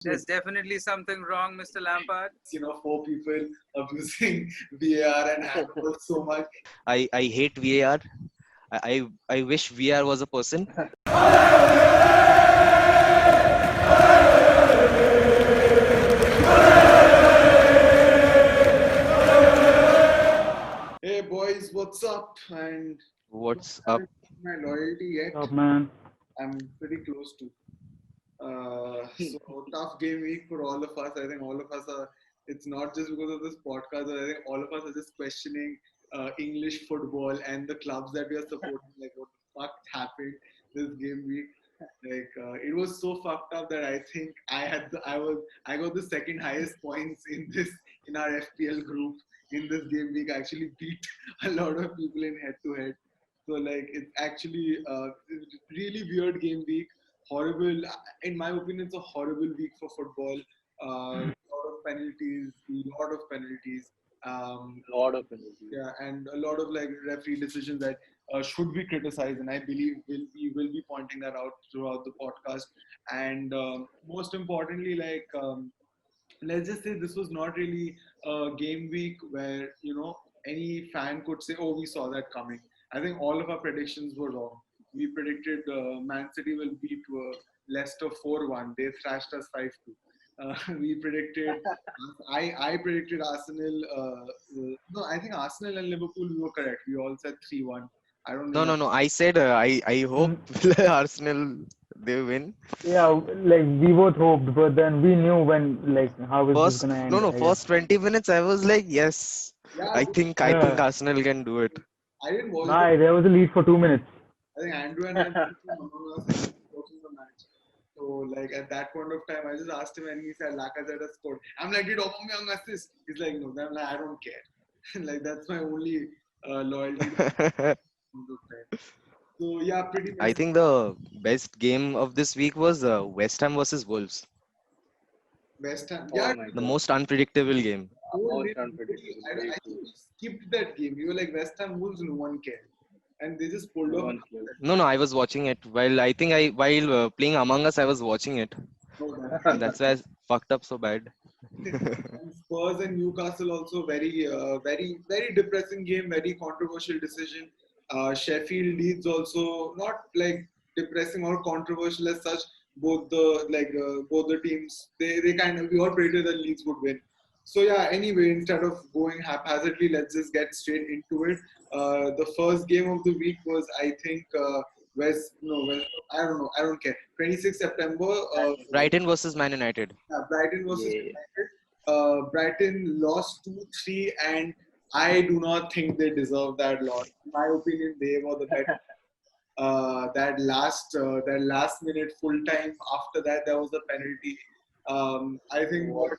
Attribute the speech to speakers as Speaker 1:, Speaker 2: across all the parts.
Speaker 1: There's definitely something wrong, Mr. Lampard.
Speaker 2: Four people abusing VAR and handball so much.
Speaker 3: I hate VAR. I wish VAR was a person.
Speaker 2: Hey boys, what's up? And
Speaker 3: What's
Speaker 2: I
Speaker 3: up?
Speaker 2: haven't seen my loyalty yet.
Speaker 4: Up, man.
Speaker 2: I'm pretty close to. So tough game week for all of us. I think all of us are. It's not just because of this podcast. But I think all of us are just questioning English football and the clubs that we are supporting. Like what the fuck happened this game week? Like it was so fucked up that I think I got the second highest points in our FPL group in this game week. I actually beat a lot of people in head to head. So like it's actually it's really weird game week. Horrible. In my opinion, it's a horrible week for football. Lot of penalties, lot of penalties.
Speaker 5: Lot of energy.
Speaker 2: Yeah, and a lot of like referee decisions that should be criticized, and I believe will be pointing that out throughout the podcast. And most importantly, like let's just say this was not really a game week where any fan could say, "Oh, we saw that coming." I think all of our predictions were wrong. We predicted Man City will beat Leicester 4-1. They thrashed us 5-2. We predicted. I predicted Arsenal. No, I think Arsenal and Liverpool we were correct. We all said 3-1. I don't
Speaker 3: No,
Speaker 2: think.
Speaker 3: no, no. I said I hope Arsenal they win.
Speaker 4: Yeah, like we both hoped, but then we knew how is this
Speaker 3: First,
Speaker 4: gonna end?
Speaker 3: no, no.
Speaker 4: I guess.
Speaker 3: First 20 minutes, I was like, yes.
Speaker 2: Yeah,
Speaker 3: I think Arsenal can do it.
Speaker 2: I didn't watch
Speaker 4: Nah, there was a lead for 2 minutes.
Speaker 2: I think Andrew and I were watching the match. So like at that point of time, I just asked him and he said Lacazette has scored. I'm like, did Aubameyang assist? He's like, no. Then I'm like, I don't care. Like that's my only loyalty. So yeah, pretty
Speaker 3: I
Speaker 2: much
Speaker 3: think the best game of this week was West Ham versus Wolves.
Speaker 2: West Ham.
Speaker 5: Oh
Speaker 2: Yeah,
Speaker 5: my
Speaker 3: The
Speaker 5: god.
Speaker 3: most unpredictable game.
Speaker 5: Most unpredictable.
Speaker 2: I
Speaker 5: Very
Speaker 2: think
Speaker 5: true.
Speaker 2: we skipped that game. You were like West Ham Wolves, no one cared, and they just pulled
Speaker 5: No
Speaker 2: off.
Speaker 5: one cares.
Speaker 3: No, no. I was watching it while playing Among Us. I was watching it.
Speaker 2: No,
Speaker 3: That's why I fucked up so bad.
Speaker 2: and Spurs and Newcastle also very depressing game, very controversial decision. Sheffield Leeds also not like depressing or controversial as such. Both the teams they kind of we all predicted that Leeds would win. So yeah. Anyway, instead of going haphazardly, let's just get straight into it. The first game of the week was I think West. I don't know. I don't care. 26 September.
Speaker 3: Brighton versus Man United.
Speaker 2: Brighton versus
Speaker 5: Yeah.
Speaker 2: United. Brighton lost 2-3, and I do not think they deserve that loss. In my opinion, they were the better. That last minute full time. After that, there was a penalty. I think
Speaker 5: What?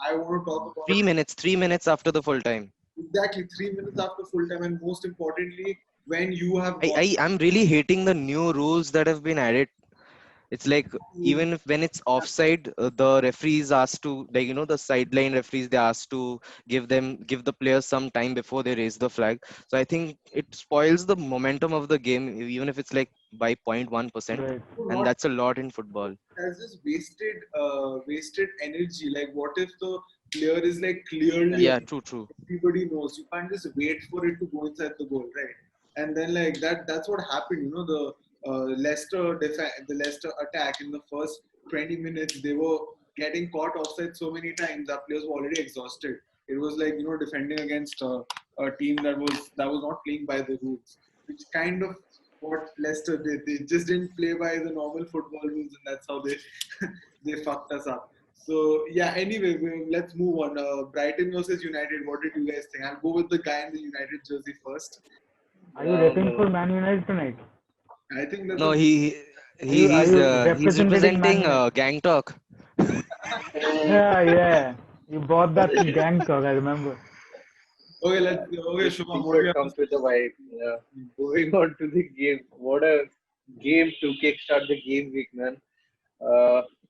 Speaker 2: I want to talk about
Speaker 3: 3 minutes after the full time.
Speaker 2: exactly 3 minutes after full time, and most importantly, when you have got
Speaker 3: I'm really hating the new rules that have been added. It's like even if when it's offside, the referees asked to the sideline referees they asked to give the players some time before they raise the flag. So I think it spoils the momentum of the game even if it's like by 0.1%,
Speaker 4: Right.
Speaker 3: and
Speaker 2: not
Speaker 3: that's a lot in football.
Speaker 2: has just wasted energy. Like, what if the player is like clearly
Speaker 3: Yeah, true.
Speaker 2: everybody knows? You can't just wait for it to go inside the goal, right? And then like that's what happened. The the Leicester attack in the first 20 minutes, they were getting caught offside so many times. Our players were already exhausted. It was like defending against a team that was not playing by the rules, which kind of what Leicester did. They just didn't play by the normal football rules, and that's how they they fucked us up. So yeah. Anyway, let's move on. Brighton versus United. What did you guys think? I'll go with the guy in the United jersey first.
Speaker 4: Are you repping for Man United tonight?
Speaker 2: I think that's
Speaker 3: No,
Speaker 2: a
Speaker 3: he's
Speaker 4: representing Man
Speaker 3: representing
Speaker 4: United?
Speaker 3: Gang Talk.
Speaker 4: Yeah, yeah. You bought that from Gangtok, I remember.
Speaker 2: okay.
Speaker 5: This
Speaker 2: Shubham, what do you
Speaker 5: t-shirt
Speaker 2: have to
Speaker 5: comes with a vibe. Yeah. Moving on to the game. What a game to kickstart the game week, man.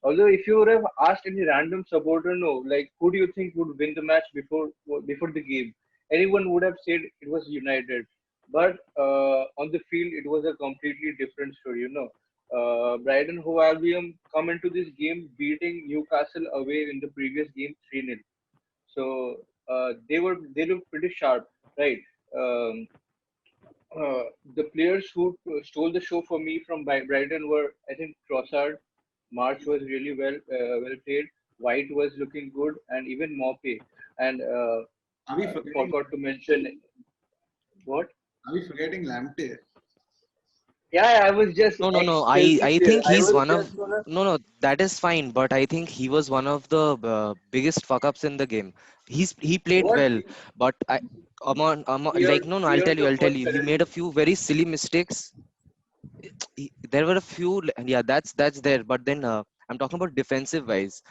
Speaker 5: Although if you would have asked any random supporter, no, like who do you think would win the match before the game? Anyone would have said it was United. But on the field, it was a completely different story. Brighton Hove Albion come into this game beating Newcastle away in the previous game 3-0. So they looked pretty sharp, right? Um, the players who stole the show for me from Brighton were, I think, Trossard. March was really well played. White was looking good, and even Mope. And
Speaker 2: Are we
Speaker 5: I
Speaker 2: forgetting?
Speaker 5: forgot to mention what?
Speaker 2: Are we forgetting Lamptey?
Speaker 5: Yeah, I was just
Speaker 3: No, no, no.
Speaker 5: ex-Chelsea
Speaker 3: I
Speaker 5: player.
Speaker 3: think
Speaker 5: I
Speaker 3: he's
Speaker 5: was
Speaker 3: one of.
Speaker 5: just gonna.
Speaker 3: No, no, that is fine. But I think he was one of the biggest fuck ups in the game. He played
Speaker 5: What?
Speaker 3: well, but
Speaker 5: Cleared,
Speaker 3: like no, no.
Speaker 5: cleared the
Speaker 3: I'll tell
Speaker 5: first
Speaker 3: you. He made a
Speaker 5: penalty.
Speaker 3: few very silly mistakes. There were a few. Yeah, that's there. But then I'm talking about defensive wise.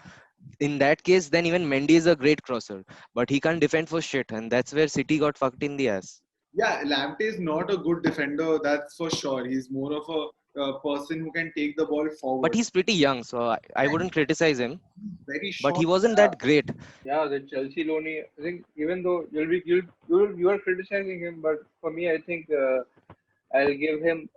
Speaker 3: In that case, then even Mendy is a great crosser, but he can't defend for shit, and that's where City got fucked in the ass.
Speaker 2: Yeah, Lamptey is not a good defender, that's for sure. He's more of a person who can take the ball
Speaker 3: But
Speaker 2: forward.
Speaker 3: he's pretty young, so I wouldn't criticize him.
Speaker 2: He's very
Speaker 3: But he
Speaker 2: short.
Speaker 3: wasn't
Speaker 5: Yeah,
Speaker 3: that great.
Speaker 5: yeah. The Chelsea Loney. I think even though you are criticizing him, but for me, I think I'll give him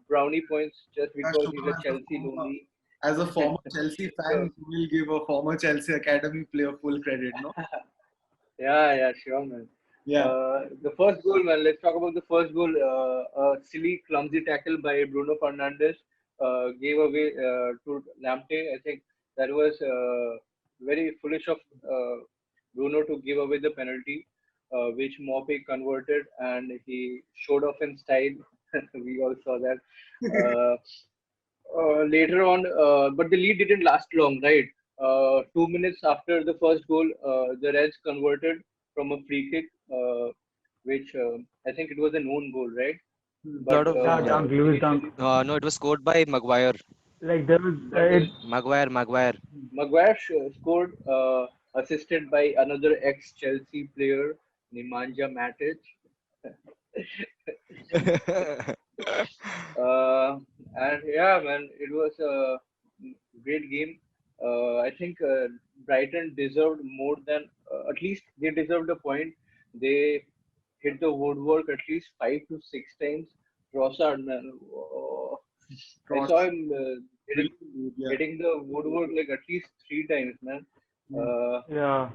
Speaker 5: brownie points just because he's
Speaker 2: Shubham,
Speaker 5: a Chelsea Loney.
Speaker 2: as a former Chelsea
Speaker 5: So
Speaker 2: fan, you will give a former Chelsea Academy player full credit, no?
Speaker 5: yeah, sure, man.
Speaker 2: Yeah.
Speaker 5: The first goal, man. Let's talk about the first goal. A silly, clumsy tackle by Bruno Fernandes gave away to Lamptey. I think that was very foolish of Bruno to give away the penalty, which Mope converted, and he showed off in style. We all saw that. Uh, Later on, but the lead didn't last long, right? 2 minutes after the first goal, the Reds converted from a free kick, which I think it was a known goal, right? But
Speaker 3: Lot of
Speaker 4: Yeah, dunk, Lewis dunk.
Speaker 5: initially,
Speaker 3: no, it was scored by Maguire.
Speaker 4: Like there was
Speaker 5: but
Speaker 3: Maguire.
Speaker 5: Maguire scored, assisted by another ex-Chelsea player, Nemanja Matic. Uh, and yeah, man, it was a great game. I think Brighton deserved more than at least they deserved a point. They hit the woodwork at least 5 to 6 times. Trossard, man, oh, I
Speaker 2: Cross.
Speaker 5: saw him
Speaker 2: Really good, yeah.
Speaker 5: hitting the woodwork like at least 3 times, man.
Speaker 2: Mm.
Speaker 5: Uh,
Speaker 4: yeah.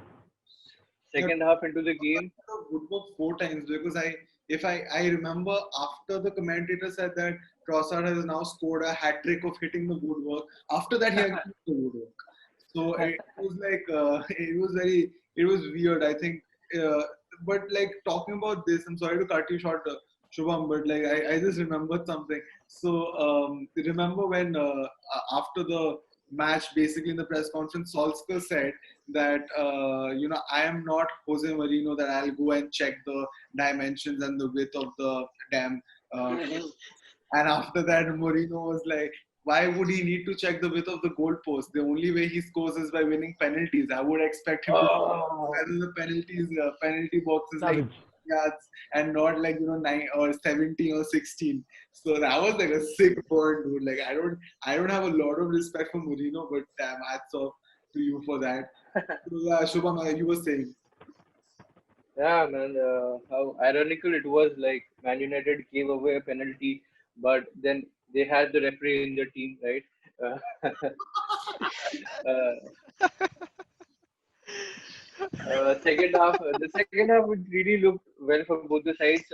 Speaker 2: Yeah,
Speaker 5: Second half into the game,
Speaker 2: Woodwork 4 times because I remember after the commentator said that Trossard has now scored a hat trick of hitting the woodwork. After that, he had hit the woodwork. So it was like it was weird. I think, but like talking about this, I'm sorry to cut you short, Shubham, but like I just remembered something. So remember when after the match, basically in the press conference, Solskjaer said that I am not Jose Mourinho that I'll go and check the dimensions and the width of the dam. Uh, and after that, Mourinho was like, why would he need to check the width of the goalpost? The only way he scores is by winning penalties. I would expect him to whether the penalty box is like
Speaker 4: Savage.
Speaker 2: yards and not like 9 or 17 or 16. So that was like a sick burn, dude. Like I don't have a lot of respect for Mourinho, but damn, hats off to you for that. So, yeah, Shubham, you were saying.
Speaker 5: yeah, man, how ironical it was. Like Man United gave away a penalty, but then they had the referee in their team, right? Uh, uh, the second half, it really looked well for both the sides.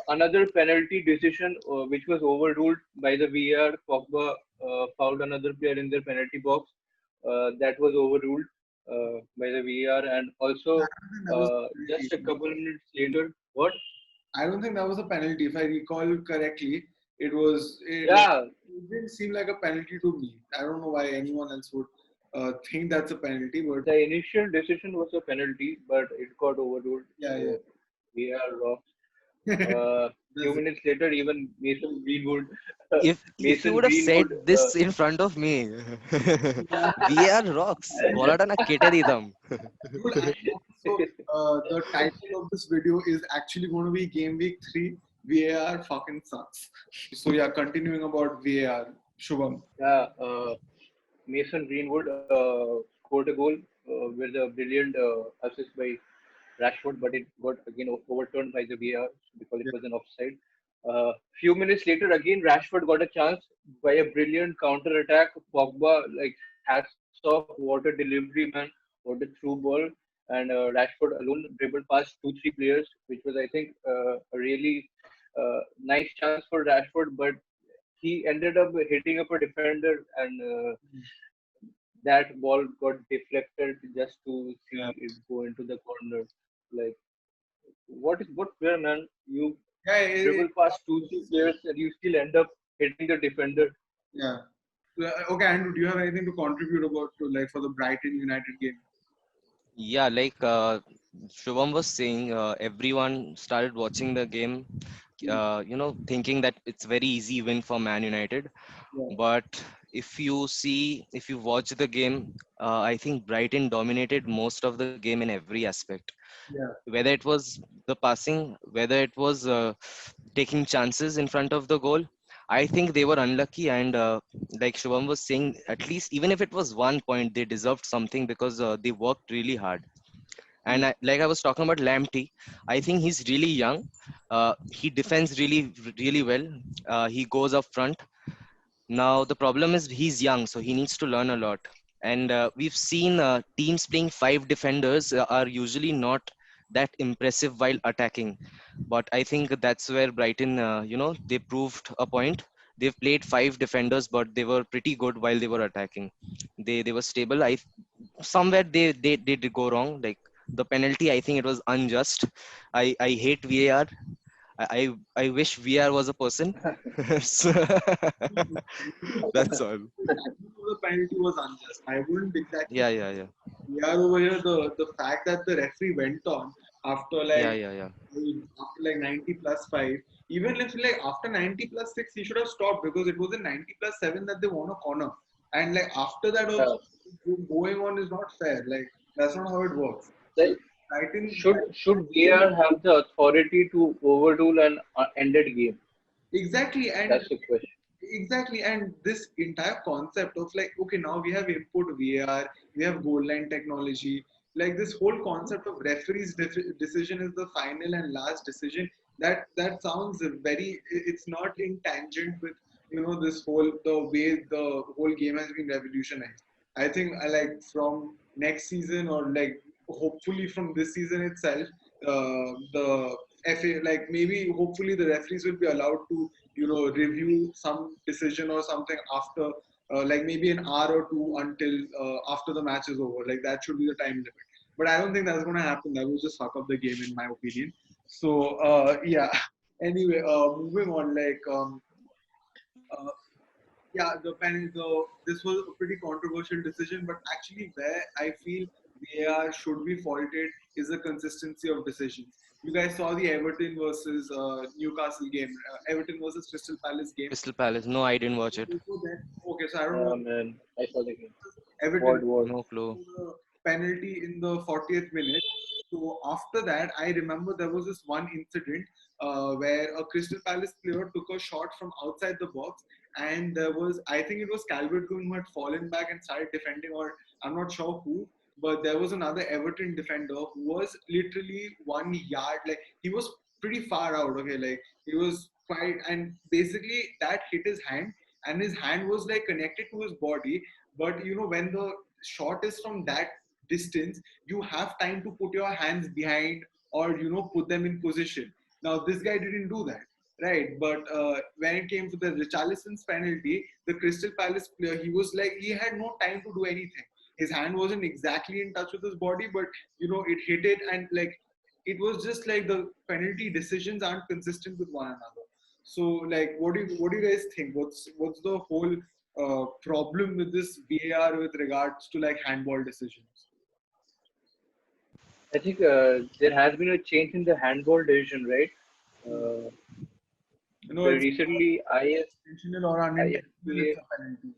Speaker 5: Another penalty decision, which was overruled by the VAR. Pogba fouled another player in their penalty box. That was overruled by the VAR, and
Speaker 2: I
Speaker 5: also
Speaker 2: don't think that was a
Speaker 5: just a
Speaker 2: penalty.
Speaker 5: couple of minutes later, what?
Speaker 2: I don't think that was a penalty. If I recall correctly,
Speaker 5: Yeah,
Speaker 2: it didn't seem like a penalty to me. I don't know why anyone else would think that's a penalty, but
Speaker 5: the initial decision was a penalty, but it got overruled.
Speaker 2: yeah.
Speaker 5: So VAR lost. Few
Speaker 2: That's it.
Speaker 5: minutes later, even Mason Greenwood,
Speaker 3: If you
Speaker 5: Mason
Speaker 3: would have said
Speaker 5: Greenwood,
Speaker 3: this in front of me, VAR rocks. বলাটা না কেটে দিতাম.
Speaker 2: Dude, and also the title of this video is actually going to be Game Week 3. VAR fucking sucks. So yeah, continuing about VAR, Shubham.
Speaker 5: yeah, Mason Greenwood scored a goal with a brilliant assist by Rashford, but it got again overturned by the VAR because it
Speaker 2: Yeah.
Speaker 5: was an offside. Few minutes later, again Rashford got a chance by a brilliant counter attack. Pogba, like, hats off, what a delivery, man, what a through ball, and Rashford alone dribbled past 2-3 players, which was, I think, a really nice chance for Rashford, but he ended up hitting up a defender, and that ball got deflected just to see
Speaker 2: Yeah.
Speaker 5: it go into the corner. Like, what player, man? You
Speaker 2: Yeah,
Speaker 5: dribble past 2-3 players and you still end up hitting the defender.
Speaker 2: yeah. Okay, Andrew, do you have anything to contribute about to like for the Brighton United game?
Speaker 3: Yeah, like Shubham was saying, everyone started watching the game, thinking that it's very easy win for Man United.
Speaker 2: Yeah,
Speaker 3: But if you watch the game, I think Brighton dominated most of the game in every aspect.
Speaker 2: yeah,
Speaker 3: Whether it was the passing, whether it was taking chances in front of the goal. I think they were unlucky, and like Shubham was saying, at least even if it was 1 point, they deserved something because they worked really hard. And
Speaker 2: mm,
Speaker 3: like I was talking about Lamptey, I think he's really young. He defends really well. He goes up front. Now the problem is he's young, so he needs to learn a lot. And we've seen teams playing five defenders are usually not that impressive while attacking. But I think that's where Brighton, they proved a point. They've played five defenders, but they were pretty good while they were attacking. They were stable. I somewhere they did go wrong. Like the penalty, I think it was unjust. I hate VAR. I wish VR was a person. So, that's all.
Speaker 2: I think the penalty was unjust. I wouldn't exactly.
Speaker 3: Yeah.
Speaker 2: We are over here. The fact that the referee went on after
Speaker 3: Yeah.
Speaker 2: after like 90 plus 5, even if like after 90 plus 6, he should have stopped because it was in 90 plus 7 that they won a corner. And like after that
Speaker 5: Uh,
Speaker 2: also going on is not fair. Like that's not how it works.
Speaker 5: like,
Speaker 2: Brighton
Speaker 5: should VAR have the authority to overrule an ended game?
Speaker 2: exactly, and
Speaker 5: That's the question.
Speaker 2: exactly, and this entire concept of like, okay, now we have input VAR, we have goal line technology. Like this whole concept of referee's decision is the final and last decision. That sounds very. It's not in tangent with this whole the way the whole game has been revolutionized. I think I like from next season or like hopefully from this season itself, the FA like maybe hopefully the referees will be allowed to review some decision or something after like maybe an hour or two until after the match is over. Like that should be the time limit. But I don't think that's going to happen. That will just fuck up the game, in my opinion. So yeah. Anyway, moving on. Uh, yeah, this was a pretty controversial decision, but actually, where I feel VAR should be faulted is the consistency of decisions. You guys saw the Everton versus Newcastle game, Everton versus Crystal Palace game.
Speaker 3: Crystal Palace. No, I didn't watch it.
Speaker 2: Before that, okay, so I don't know.
Speaker 5: Man, I saw the game.
Speaker 2: Everton
Speaker 5: What?
Speaker 3: No clue.
Speaker 2: the penalty in the 40th minute. So after that, I remember there was this one incident where a Crystal Palace player took a shot from outside the box, and there was, I think it was Calvert-Lewin who had fallen back and started defending, or I'm not sure who, but there was another Everton defender who was literally 1 yard, like he was pretty far out. Okay, like he was quite, and basically that hit his hand, and his hand was like connected to his body. But when the shot is from that distance, you have time to put your hands behind or put them in position. Now this guy didn't do that, right? But when it came to the Richarlison's penalty, the Crystal Palace player, he was like he had no time to do anything. His hand wasn't exactly in touch with his body, but it hit it, and like it was just like the penalty decisions aren't consistent with one another. So like what do you guys think? What's the whole problem with this VAR with regards to like handball decisions?
Speaker 5: I think there has been a change in the handball division, right? Uh,
Speaker 2: It's
Speaker 5: Recently,
Speaker 2: intentional or unintentional,
Speaker 5: IFBA,
Speaker 2: it's a penalty.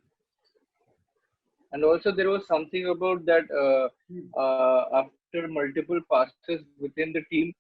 Speaker 5: and also there was something about that after multiple passes within the team,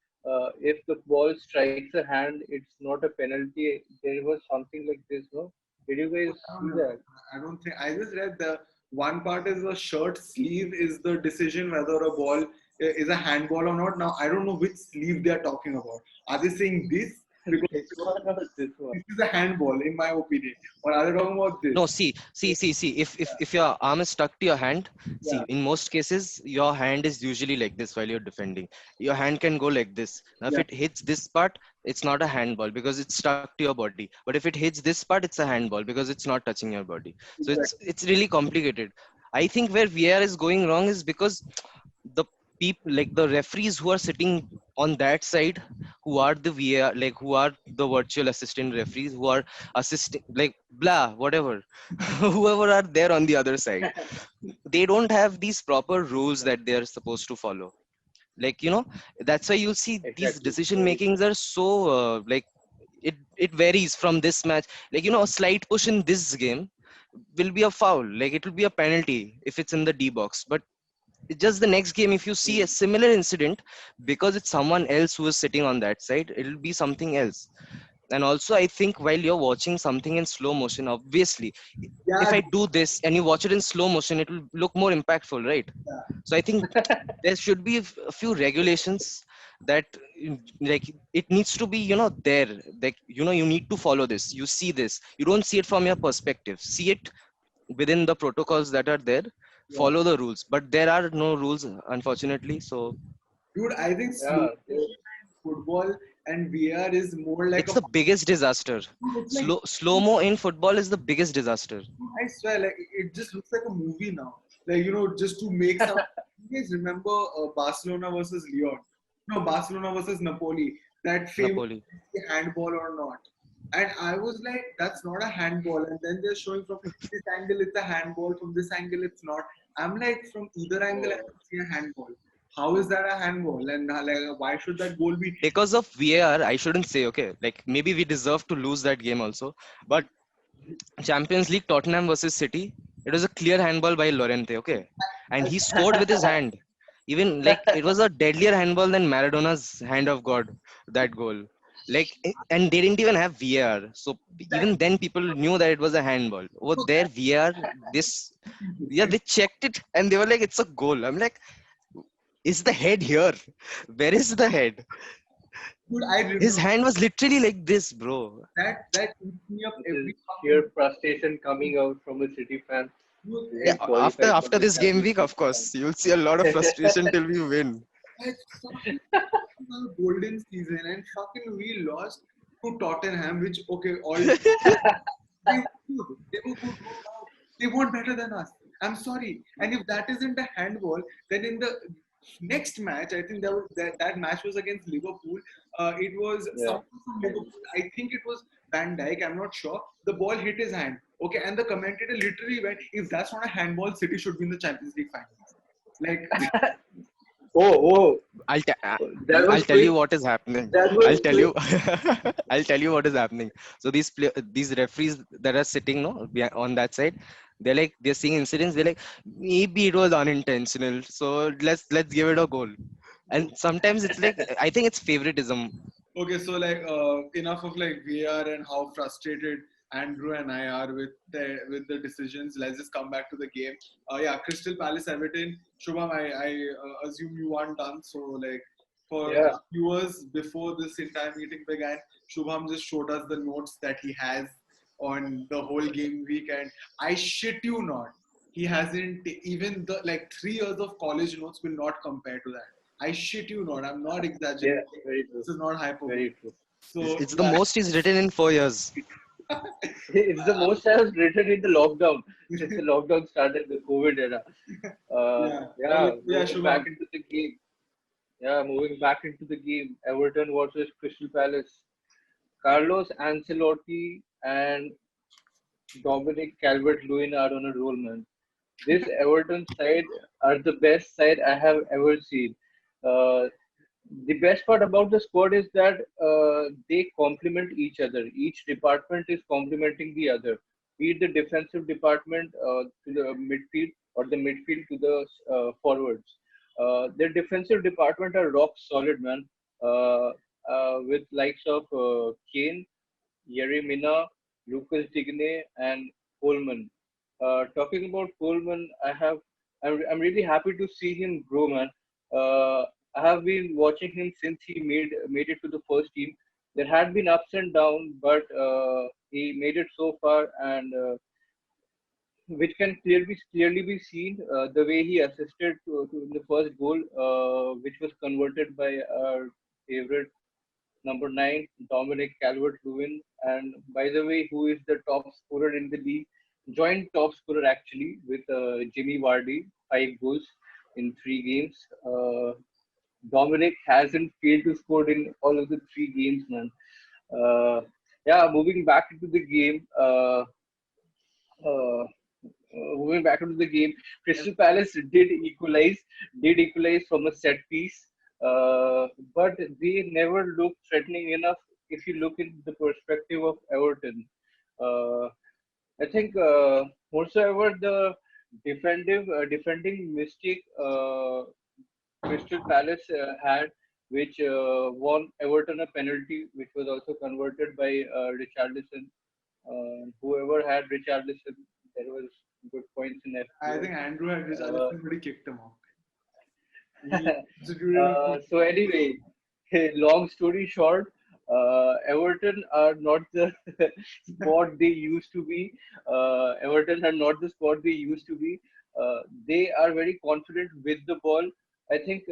Speaker 5: if the ball strikes a hand, it's not a penalty. There was something like this, no? Did you guys
Speaker 2: I don't
Speaker 5: see
Speaker 2: know.
Speaker 5: that?
Speaker 2: I don't think I just read the one part is the shirt sleeve is the decision whether a ball is a handball or not. Now I don't know which sleeve they are talking about. Are they saying this? because
Speaker 5: This one or this one?
Speaker 2: this is a handball, in my opinion. Or are they talking about this?
Speaker 3: No, see. If your arm is stuck to your hand, see,
Speaker 2: Yeah,
Speaker 3: in most cases, your hand is usually like this while you're defending. Your hand can go like this. Now, if
Speaker 2: yeah,
Speaker 3: it hits this part, it's not a handball because it's stuck to your body. But if it hits this part, it's a handball because it's not touching your body. So
Speaker 2: exactly.
Speaker 3: it's really complicated. I think where VR is going wrong is because the people, like the referees who are sitting on that side, who are the VR, like who are the virtual assistant referees, who are assisting, like blah, whatever, whoever are there on the other side, they don't have these proper rules that they are supposed to follow. Like, that's why you'll see these
Speaker 5: Exactly.
Speaker 3: decision
Speaker 5: Very
Speaker 3: makings are so like it varies from this match. Like, a slight push in this game will be a foul, like it will be a penalty if it's in the D box. But just the next game, if you see a similar incident, because it's someone else who is sitting on that side, it'll be something else. And also, I think while you're watching something in slow motion, obviously, if
Speaker 2: Yeah,
Speaker 3: I do this and you watch it in slow motion, it will look more impactful, right?
Speaker 2: yeah.
Speaker 3: So I think there should be a few regulations that, like, it needs to be, there. Like, you need to follow this. You see this. You don't see it from your perspective. See it within the protocols that are there.
Speaker 2: Yeah.
Speaker 3: Follow the rules. But there are no rules, unfortunately. So
Speaker 2: Dude, I think slow
Speaker 5: yeah.
Speaker 2: motion football and VR is more like
Speaker 3: it's
Speaker 2: a.
Speaker 3: the biggest disaster.
Speaker 2: It's like,
Speaker 3: Slow-mo in football is the biggest disaster.
Speaker 2: I swear, like it just looks like a movie now. Like, just to make some. You guys remember Barcelona versus Lyon? No, Barcelona versus Napoli. That famous
Speaker 3: Napoli.
Speaker 2: handball or not? And I was like, that's not a handball. And then they're showing from this angle it's a handball, from this angle it's not. I'm like, from either angle I
Speaker 5: Oh,
Speaker 2: can see a handball. How is that a handball? And like, why should that goal be?
Speaker 3: Because of VAR, I shouldn't say, okay, like maybe we deserve to lose that game also. But Champions League, Tottenham versus City, it was a clear handball by Llorente, okay? And he scored with his hand. Even like it was a deadlier handball than Maradona's hand of God, that goal. Like, and they didn't even have VAR. So even then, people knew that it was a handball. Over there, VAR, this, yeah, they checked it and they were like, it's a goal. I'm like, is the head here? Where is the head?
Speaker 2: Dude, I
Speaker 3: His
Speaker 2: remember
Speaker 3: hand was literally like this, bro.
Speaker 2: that eats me up
Speaker 5: this is
Speaker 2: every
Speaker 5: sheer frustration coming out from a City fan.
Speaker 2: fucking.
Speaker 3: Yeah,
Speaker 5: Getting
Speaker 3: after
Speaker 5: qualified for
Speaker 3: after
Speaker 5: the
Speaker 3: this game
Speaker 5: Champions
Speaker 3: week, of
Speaker 5: League
Speaker 3: course, you'll see a lot of frustration till we win.
Speaker 2: It's fucking a golden season, and fucking we lost to Tottenham, which okay, all they were good. They were good. No doubt. They weren't better than us. I'm sorry. And if that isn't a handball, then in the next match, I think that match was against Liverpool. It was
Speaker 5: Yeah.
Speaker 2: someone from Liverpool. I think it was Van Dijk. I'm not sure. The ball hit his hand. Okay, and the commentator literally went, "If that's not a handball, City should be in the Champions League finals." Like,
Speaker 5: Oh,
Speaker 3: I'll te- uh,
Speaker 5: that
Speaker 3: I'll
Speaker 5: was
Speaker 3: tell you
Speaker 5: quick.
Speaker 3: what is happening.
Speaker 5: That
Speaker 3: I'll
Speaker 5: was
Speaker 3: tell
Speaker 5: quick.
Speaker 3: you. I'll tell you what is happening. So these referees that are sitting no on that side, they're seeing incidents. They're like, maybe it was unintentional. So let's give it a goal. And sometimes it's like, I think it's favoritism.
Speaker 2: okay, so like enough of like VR and how frustrated Andrew and I are with the decisions. Let's just come back to the game. Yeah, Crystal Palace Everton. Shubham, I assume you aren't done. So like for
Speaker 5: Yeah.
Speaker 2: viewers before this entire meeting began, Shubham just showed us the notes that he has on the whole game week, and I shit you not, he hasn't even the like 3 years of college notes will not compare to that. I shit you not. I'm not
Speaker 5: Yeah.
Speaker 2: exaggerating.
Speaker 5: Very true.
Speaker 2: This is not hyperbole.
Speaker 5: Very true.
Speaker 3: It's,
Speaker 2: So
Speaker 3: it's the
Speaker 2: yeah,
Speaker 3: most he's written in 4 years.
Speaker 5: It's the most I have written in the lockdown since the lockdown started, the COVID era.
Speaker 2: yeah,
Speaker 5: Yeah,
Speaker 2: yeah,
Speaker 5: moving back
Speaker 2: Shubham.
Speaker 5: into the game. Yeah, moving back into the game. Everton versus Crystal Palace. Carlos Ancelotti and Dominic Calvert-Lewin are on a roll, man. This Everton side are the best side I have ever seen. Uh, the best part about the squad is that they complement each other. Each department is complementing the other. Be it the defensive department to the midfield or the midfield to the forwards. Their defensive department are rock solid, man. Uh, with likes of Kane, Yerry Mina, Lucas Digne, and Coleman. Talking about Coleman, I'm really happy to see him grow, man. Uh, I have been watching him since he made it to the first team. there had been ups and downs, but he made it so far, and which can clearly be seen the way he assisted to the first goal, which was converted by our favorite number 9, Dominic Calvert-Lewin. And by the way, who is the top scorer in the league? Joint top scorer actually with Jimmy Vardy, 5 goals in 3 games. Dominic hasn't failed to score in all of the 3 games, man. Yeah, uh, moving back into the game, Crystal Palace did equalize from a set piece, but they never looked threatening enough. If you look in the perspective of Everton, uh, I think whatsoever the defending mistake Crystal Palace had, which won Everton a penalty, which was also converted by Richarlison. Whoever had Richarlison, there was good points in
Speaker 2: I
Speaker 5: FPL.
Speaker 2: think Andrew had Richarlison, but he kicked him out. He
Speaker 5: Uh,
Speaker 2: substituted
Speaker 5: so anyway, long story short, Everton are not the spot they used to be. Everton are not the spot they used to be. They are very confident with the ball. I think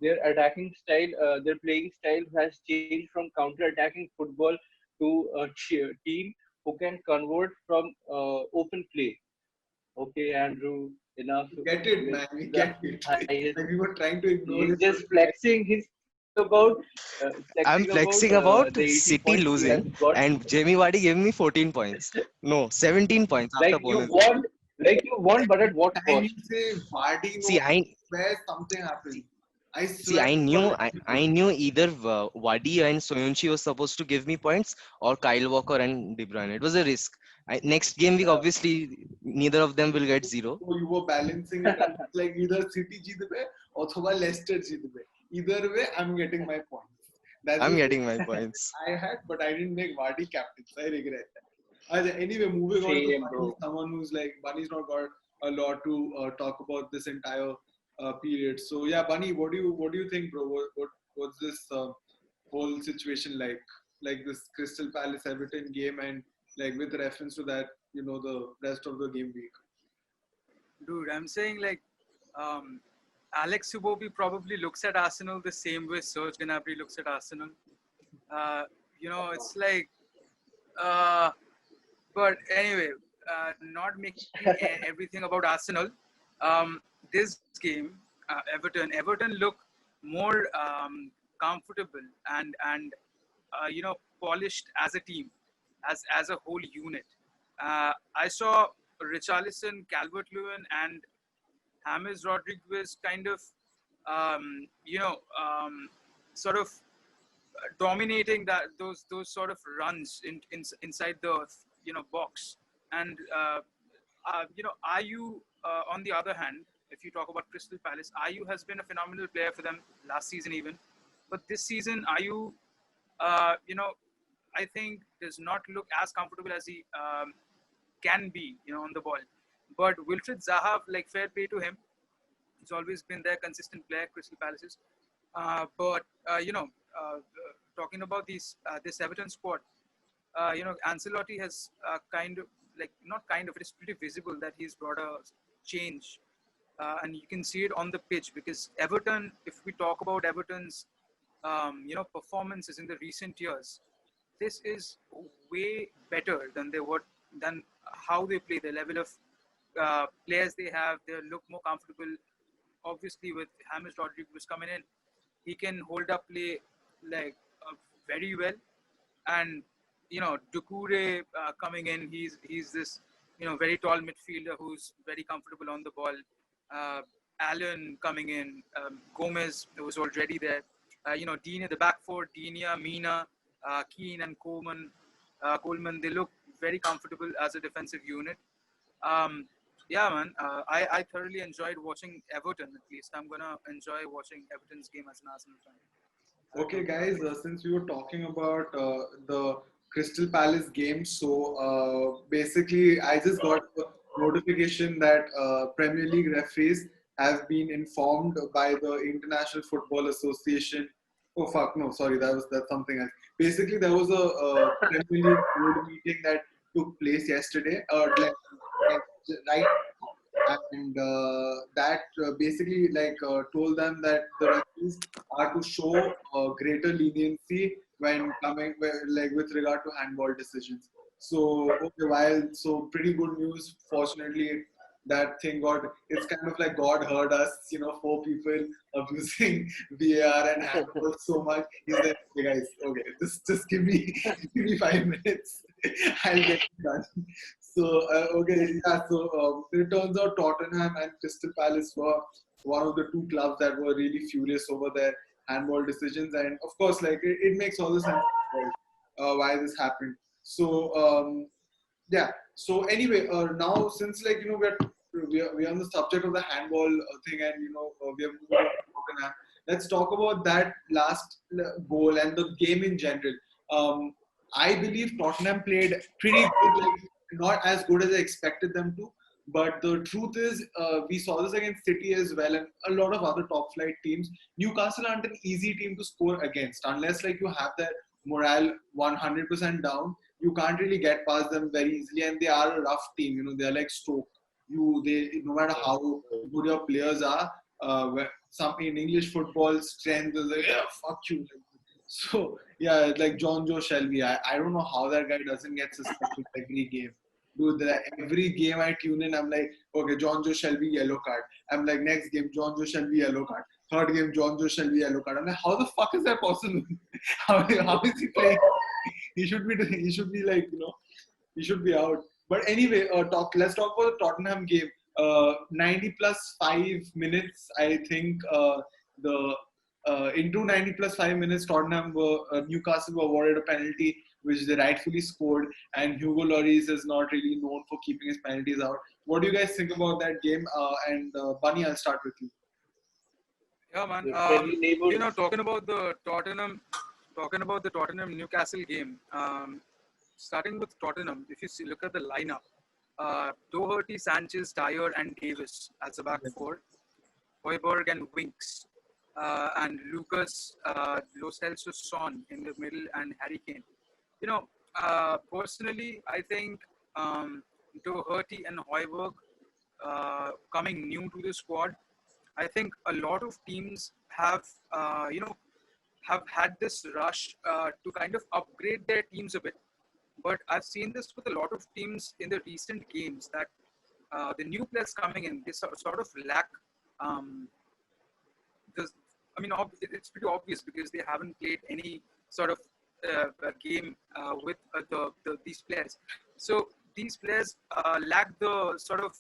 Speaker 5: their attacking style, their playing style has changed from counter-attacking football to a team who can convert from open play. Okay, Andrew, enough.
Speaker 2: get it, man. We
Speaker 5: The
Speaker 2: get it.
Speaker 5: highest.
Speaker 2: Like we were trying to ignore
Speaker 5: He's
Speaker 2: it.
Speaker 5: just flexing. He's
Speaker 3: I'm flexing
Speaker 5: flexing about
Speaker 3: about
Speaker 5: the 80
Speaker 3: City
Speaker 5: points he has
Speaker 3: losing,
Speaker 5: got.
Speaker 3: and Jamie Vardy gave me 14 points. No, 17 points after
Speaker 5: Like you
Speaker 3: bonus.
Speaker 5: won, but at what
Speaker 2: And
Speaker 5: cost?
Speaker 2: you say Vardy,
Speaker 3: See,
Speaker 2: no,
Speaker 3: I
Speaker 2: where something happened. I
Speaker 3: See,
Speaker 2: swear.
Speaker 3: I knew either Wadi and Soyunchi was supposed to give me points or Kyle Walker and De Bruyne. It was a risk. Next game week,
Speaker 5: Yeah.
Speaker 3: obviously, neither of them will get zero.
Speaker 2: So you were balancing it out. It's like either City जीतबे or Leicester जीतबे. Either way, I'm getting my points. That's
Speaker 3: I'm
Speaker 2: the
Speaker 3: getting my points.
Speaker 2: I had, but I didn't make Vardy captain. So I regret that. Anyway, moving on to
Speaker 5: Same,
Speaker 2: Bunny,
Speaker 5: bro.
Speaker 2: someone who's like Bunny's not got a lot to talk about this entire period. So yeah, Bunny, what do you think, bro? What's this whole situation like? Like this Crystal Palace Everton game, and like with reference to that, the rest of the game week.
Speaker 1: Dude, I'm saying like um, Alex Subobi probably looks at Arsenal the same way Serge Gnabry looks at Arsenal. It's like, uh, but anyway, not making everything about Arsenal. This game, Everton look more comfortable and polished as a team, as a whole unit. I saw Richarlison, Calvert-Lewin, and James Rodriguez kind of, sort of dominating those sort of runs inside the box. And Ayu, on the other hand, if you talk about Crystal Palace, Ayu has been a phenomenal player for them last season even, but this season Ayu, I think does not look as comfortable as he can be, on the ball. But Wilfried Zaha, like fair play to him, he's always been their consistent player, Crystal Palace's. But talking about this Everton squad, Ancelotti has it is pretty visible that he's brought a change, and you can see it on the pitch because Everton. If we talk about Everton's, performances in the recent years, this is way better than how they play. The level of players they have, they look more comfortable. Obviously, with James Rodriguez coming in, he can hold up play like very well. And Doucouré coming in, he's this very tall midfielder who's very comfortable on the ball. Allen coming in, Gomez was already there. Dean at the back four, Dinia, Mina, Keane, and Coleman. They look very comfortable as a defensive unit. Yeah, man. I thoroughly enjoyed watching Everton. At least I'm gonna enjoy watching Everton's game as an Arsenal fan.
Speaker 2: Okay, guys, since we were talking about the Crystal Palace game, so basically, I just got a notification that Premier League referees have been informed by the International Football Association. Oh fuck, no, sorry, that's something else. basically there was a Premier League board meeting that took place yesterday, or like right, and that basically told them that the referees are to show greater leniency when coming like with regard to handball decisions. So okay, while so pretty good news. Fortunately, that thing got, it's kind of like God heard us. You know, 4 people abusing VAR and handball so much. He's like, hey guys, okay, just give me give me 5 minutes. I'll get it done. So okay, yeah. So it turns out Tottenham and Crystal Palace were one of the two clubs that were really furious over their handball decisions, and of course, like it makes all the sense in the world, why this happened. So yeah. So anyway, now since like we're on the subject of the handball thing, and we have moved on to Tottenham. Let's talk about that last goal and the game in general. I believe Tottenham played pretty good, like not as good as I expected them to. But the truth is, we saw this against City as well, and a lot of other top flight teams. Newcastle aren't an easy team to score against unless like you have that morale 100% down. You can't really get past them very easily, and they are a rough team. They're like Stoke. They no matter how good your players are, some in English football, strength is like, yeah, fuck you. So yeah, like John Joe Shelby. I don't know how that guy doesn't get suspended every game. Dude, every game I tune in, I'm like, okay, John Joe Shelby, yellow card. I'm like, next game, John Joe Shelby, yellow card. Third game, John Joe Shelby, yellow card. I'm like, how the fuck is that possible? how is he playing? He should be like, he should be out. But anyway, let's talk about the Tottenham game. 90 plus 5 minutes, I think the into 90 plus 5 minutes, Newcastle were awarded a penalty, which they rightfully scored, and Hugo Lloris is not really known for keeping his penalties out. What do you guys think about that game? And Bunny, I'll start with you.
Speaker 1: Yeah, man.
Speaker 5: The friendly neighbors.
Speaker 1: Talking about the Tottenham Newcastle game. Starting with Tottenham, if you look at the lineup, Doherty, Sanchez, Dyer, and Davis as a back four, Højbjerg and Winks, and Lucas, Lo Celso, Son in the middle, and Harry Kane. Personally, I think Doherty and Højbjerg coming new to the squad. I think a lot of teams have had this rush to kind of upgrade their teams a bit. But I've seen this with a lot of teams in the recent games that the new players coming in, they sort of lack. It's pretty obvious because they haven't played any sort of game with these players. So these players lack the sort of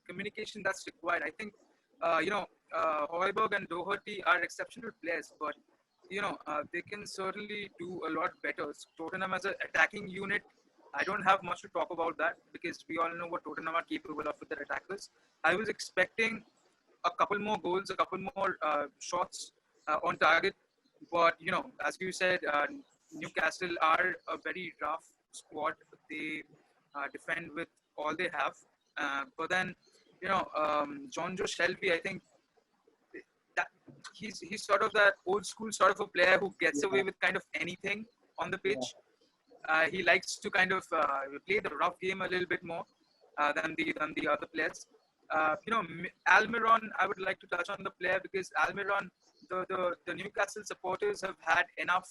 Speaker 1: communication that's required. I think, Højbjerg and Doherty are exceptional players, but they can certainly do a lot better. So Tottenham as an attacking unit, I don't have much to talk about that because we all know what Tottenham are capable of with their attackers. I was expecting a couple more goals, a couple more shots on target, but as you said, Newcastle are a very rough squad. They defend with all they have, but then John Joe Shelby, I think that he's sort of that old school sort of a player who gets away with kind of anything on the pitch. He likes to kind of play the rough game a little bit more than the other players. Almiron, I would like to touch on the player because Almiron, the Newcastle supporters have had enough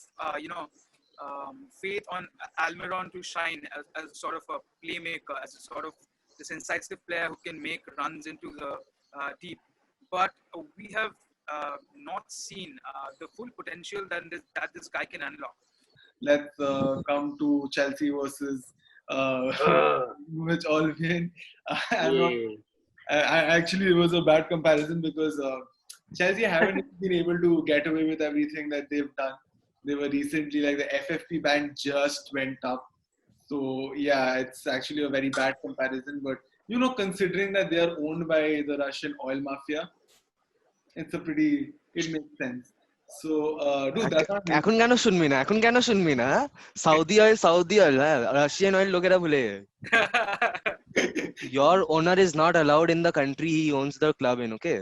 Speaker 1: faith on Almiron to shine as sort of a playmaker, as a sort of this incisive player who can make runs into the deep. But we have not seen the full potential that this guy can unlock.
Speaker 2: Let's come to Chelsea versus Mitch Albion. Actually, it was a bad comparison because Chelsea haven't been able to get away with everything that they've done. They were recently, like the FFP ban just went up. So yeah, it's actually a very bad comparison. But considering that they are owned by the Russian oil mafia, it makes sense. So, dude, that's not.
Speaker 3: এখন কেন শুনবি না Southee oil Russian oil লোকেরা ভুলে your owner is not allowed in the country he owns the club in, okay?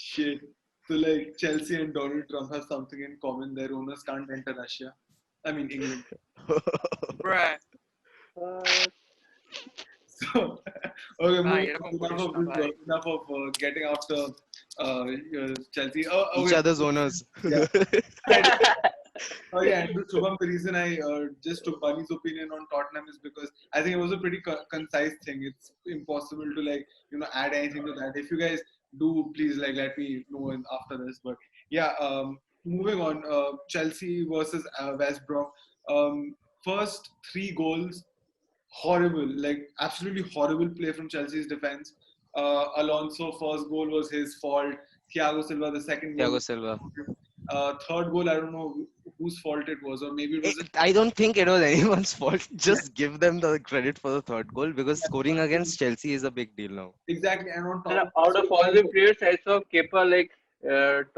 Speaker 2: Shit. So like Chelsea and Donald Trump have something in common. Their owners can't enter Russia. I mean England.
Speaker 1: Bruh.
Speaker 5: Uh,
Speaker 2: So okay,
Speaker 1: Nah,
Speaker 2: moving
Speaker 1: ये
Speaker 2: on.
Speaker 1: रकम competition है भाई.
Speaker 2: Enough of getting after Chelsea.
Speaker 3: Each
Speaker 2: Wait.
Speaker 3: other's owners.
Speaker 2: Yeah. Oh yeah, and Shubham, the reason I just took Bunny's opinion on Tottenham is because I think it was a pretty concise thing. It's impossible to add anything to that. If you guys do, please let me know after this. But yeah, moving on. Chelsea versus West Brom. First three goals, horrible, absolutely horrible play from Chelsea's defense. Alonso first goal was his fault. Thiago Silva the second goal.
Speaker 3: Thiago Silva.
Speaker 2: Third goal, I don't know whose fault it was, or maybe it was.
Speaker 3: I don't think it was anyone's fault. Just give them the credit for the third goal because scoring against Chelsea is a big deal now.
Speaker 2: Exactly, and on top
Speaker 5: and
Speaker 2: of
Speaker 5: out of all the players, I saw Kepa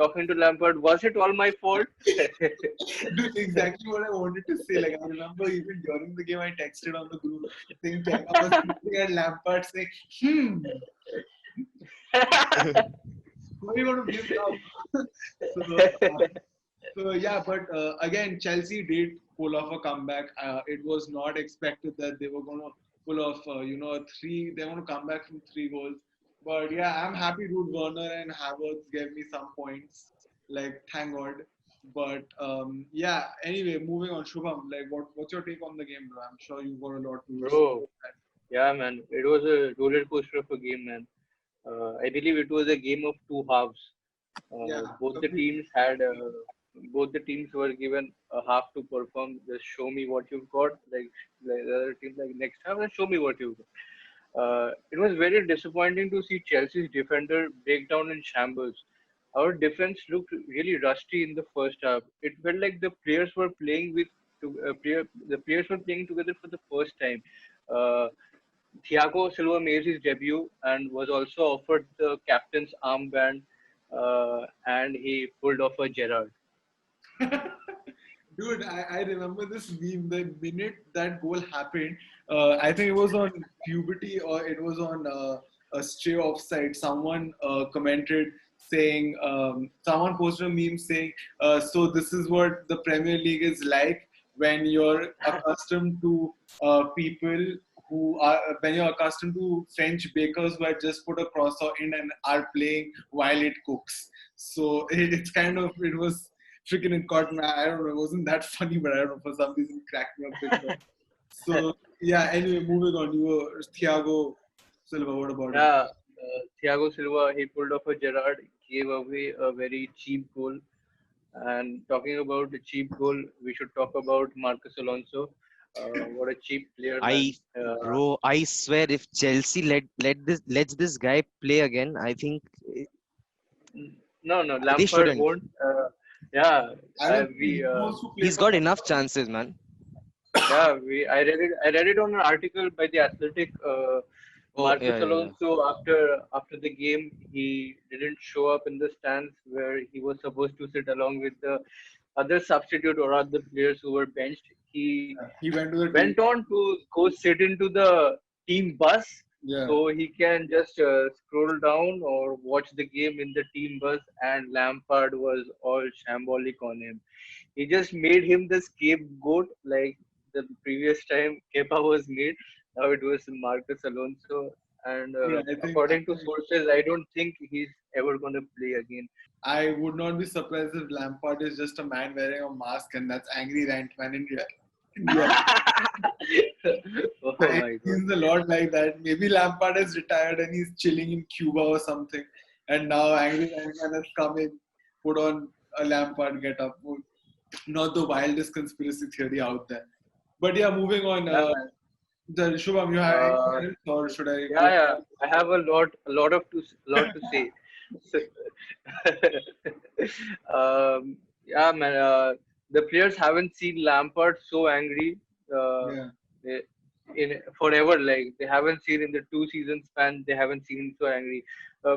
Speaker 5: talking to Lampard. Was it all my fault?
Speaker 2: Dude, exactly what I wanted to say. I remember even during the game, I texted on the group saying Kepa was looking at Lampard saying, what are you going to give now? So yeah, but again, Chelsea did pull off a comeback. It was not expected that they were going to pull off, they're going to come back from 3 goals. But yeah, I'm happy Ruud Werner and Havertz gave me some points. Thank God. But yeah, anyway, moving on. Shubham, what's your take on the game, bro? I'm sure you've got a lot to
Speaker 5: Bro, yeah, man. It was a roller coaster of a game, man. I believe it was a game of two halves.
Speaker 2: Yeah,
Speaker 5: Both the teams had, both the teams were given a half to perform. Just show me what you've got. Like the other team, next half, and show me what you've got. It was very disappointing to see Chelsea's defender break down in shambles. Our defense looked really rusty in the first half. It felt like the players were playing the players were playing together for the first time. Uh, Thiago Silva made his debut and was also offered the captain's armband, and he pulled off a Gerrard.
Speaker 2: Dude, I remember this meme. The minute that goal happened, I think it was on puberty or it was on a stray offside. Someone commented saying, someone posted a meme saying, so this is what the Premier League is like when you're accustomed to people when you're accustomed to French bakers who had just put a croissant in and are playing while it cooks. So it was freaking it caught me. I don't know. It wasn't that funny, but I don't know. For some reason, it cracked me up. So yeah. Anyway, moving on. You were Thiago Silva. What about
Speaker 5: Yeah, Thiago Silva, he pulled off a Gerrard, gave away a very cheap goal. And talking about the cheap goal, we should talk about Marcus Alonso. What a cheap player, man.
Speaker 3: I swear, if Chelsea lets this guy play again, I think
Speaker 5: No,
Speaker 3: they
Speaker 5: Lampard
Speaker 3: shouldn't.
Speaker 5: won't. Yeah,
Speaker 3: He's got enough chances, man.
Speaker 5: yeah. I read it on an article by the Athletic.
Speaker 3: Oh
Speaker 5: Marcus
Speaker 3: yeah.
Speaker 5: Alonso, after the game, he didn't show up in the stands where he was supposed to sit along with the other substitute or other players who were benched. He
Speaker 2: He went to the
Speaker 5: went on to go sit into the team bus
Speaker 2: Yeah.
Speaker 5: so he can just scroll down or watch the game in the team bus, and Lampard was all shambolic on him. He just made him the scapegoat like the previous time Kepa was made. Now it was Marcus Alonso, and
Speaker 2: Yeah, I think
Speaker 5: according to sources, I don't think he's ever going to play again.
Speaker 2: I would not be surprised if Lampard is just a man wearing a mask and that's angry rant man in India.
Speaker 5: Oh my god.
Speaker 2: He's a lot like that. Maybe Lampard is retired and he's chilling in Cuba or something. And now Angry Rantman has come in, put on a Lampard get up. Not the wildest conspiracy theory out there. But yeah, moving on.
Speaker 5: Yeah, man.
Speaker 2: Shubham, you have anything else or should I?
Speaker 5: Yeah. I have a lot to say. Yeah, man. The players haven't seen Lampard so angry
Speaker 2: Yeah.
Speaker 5: in forever. Like they haven't seen in the 2 season span. They haven't seen him so angry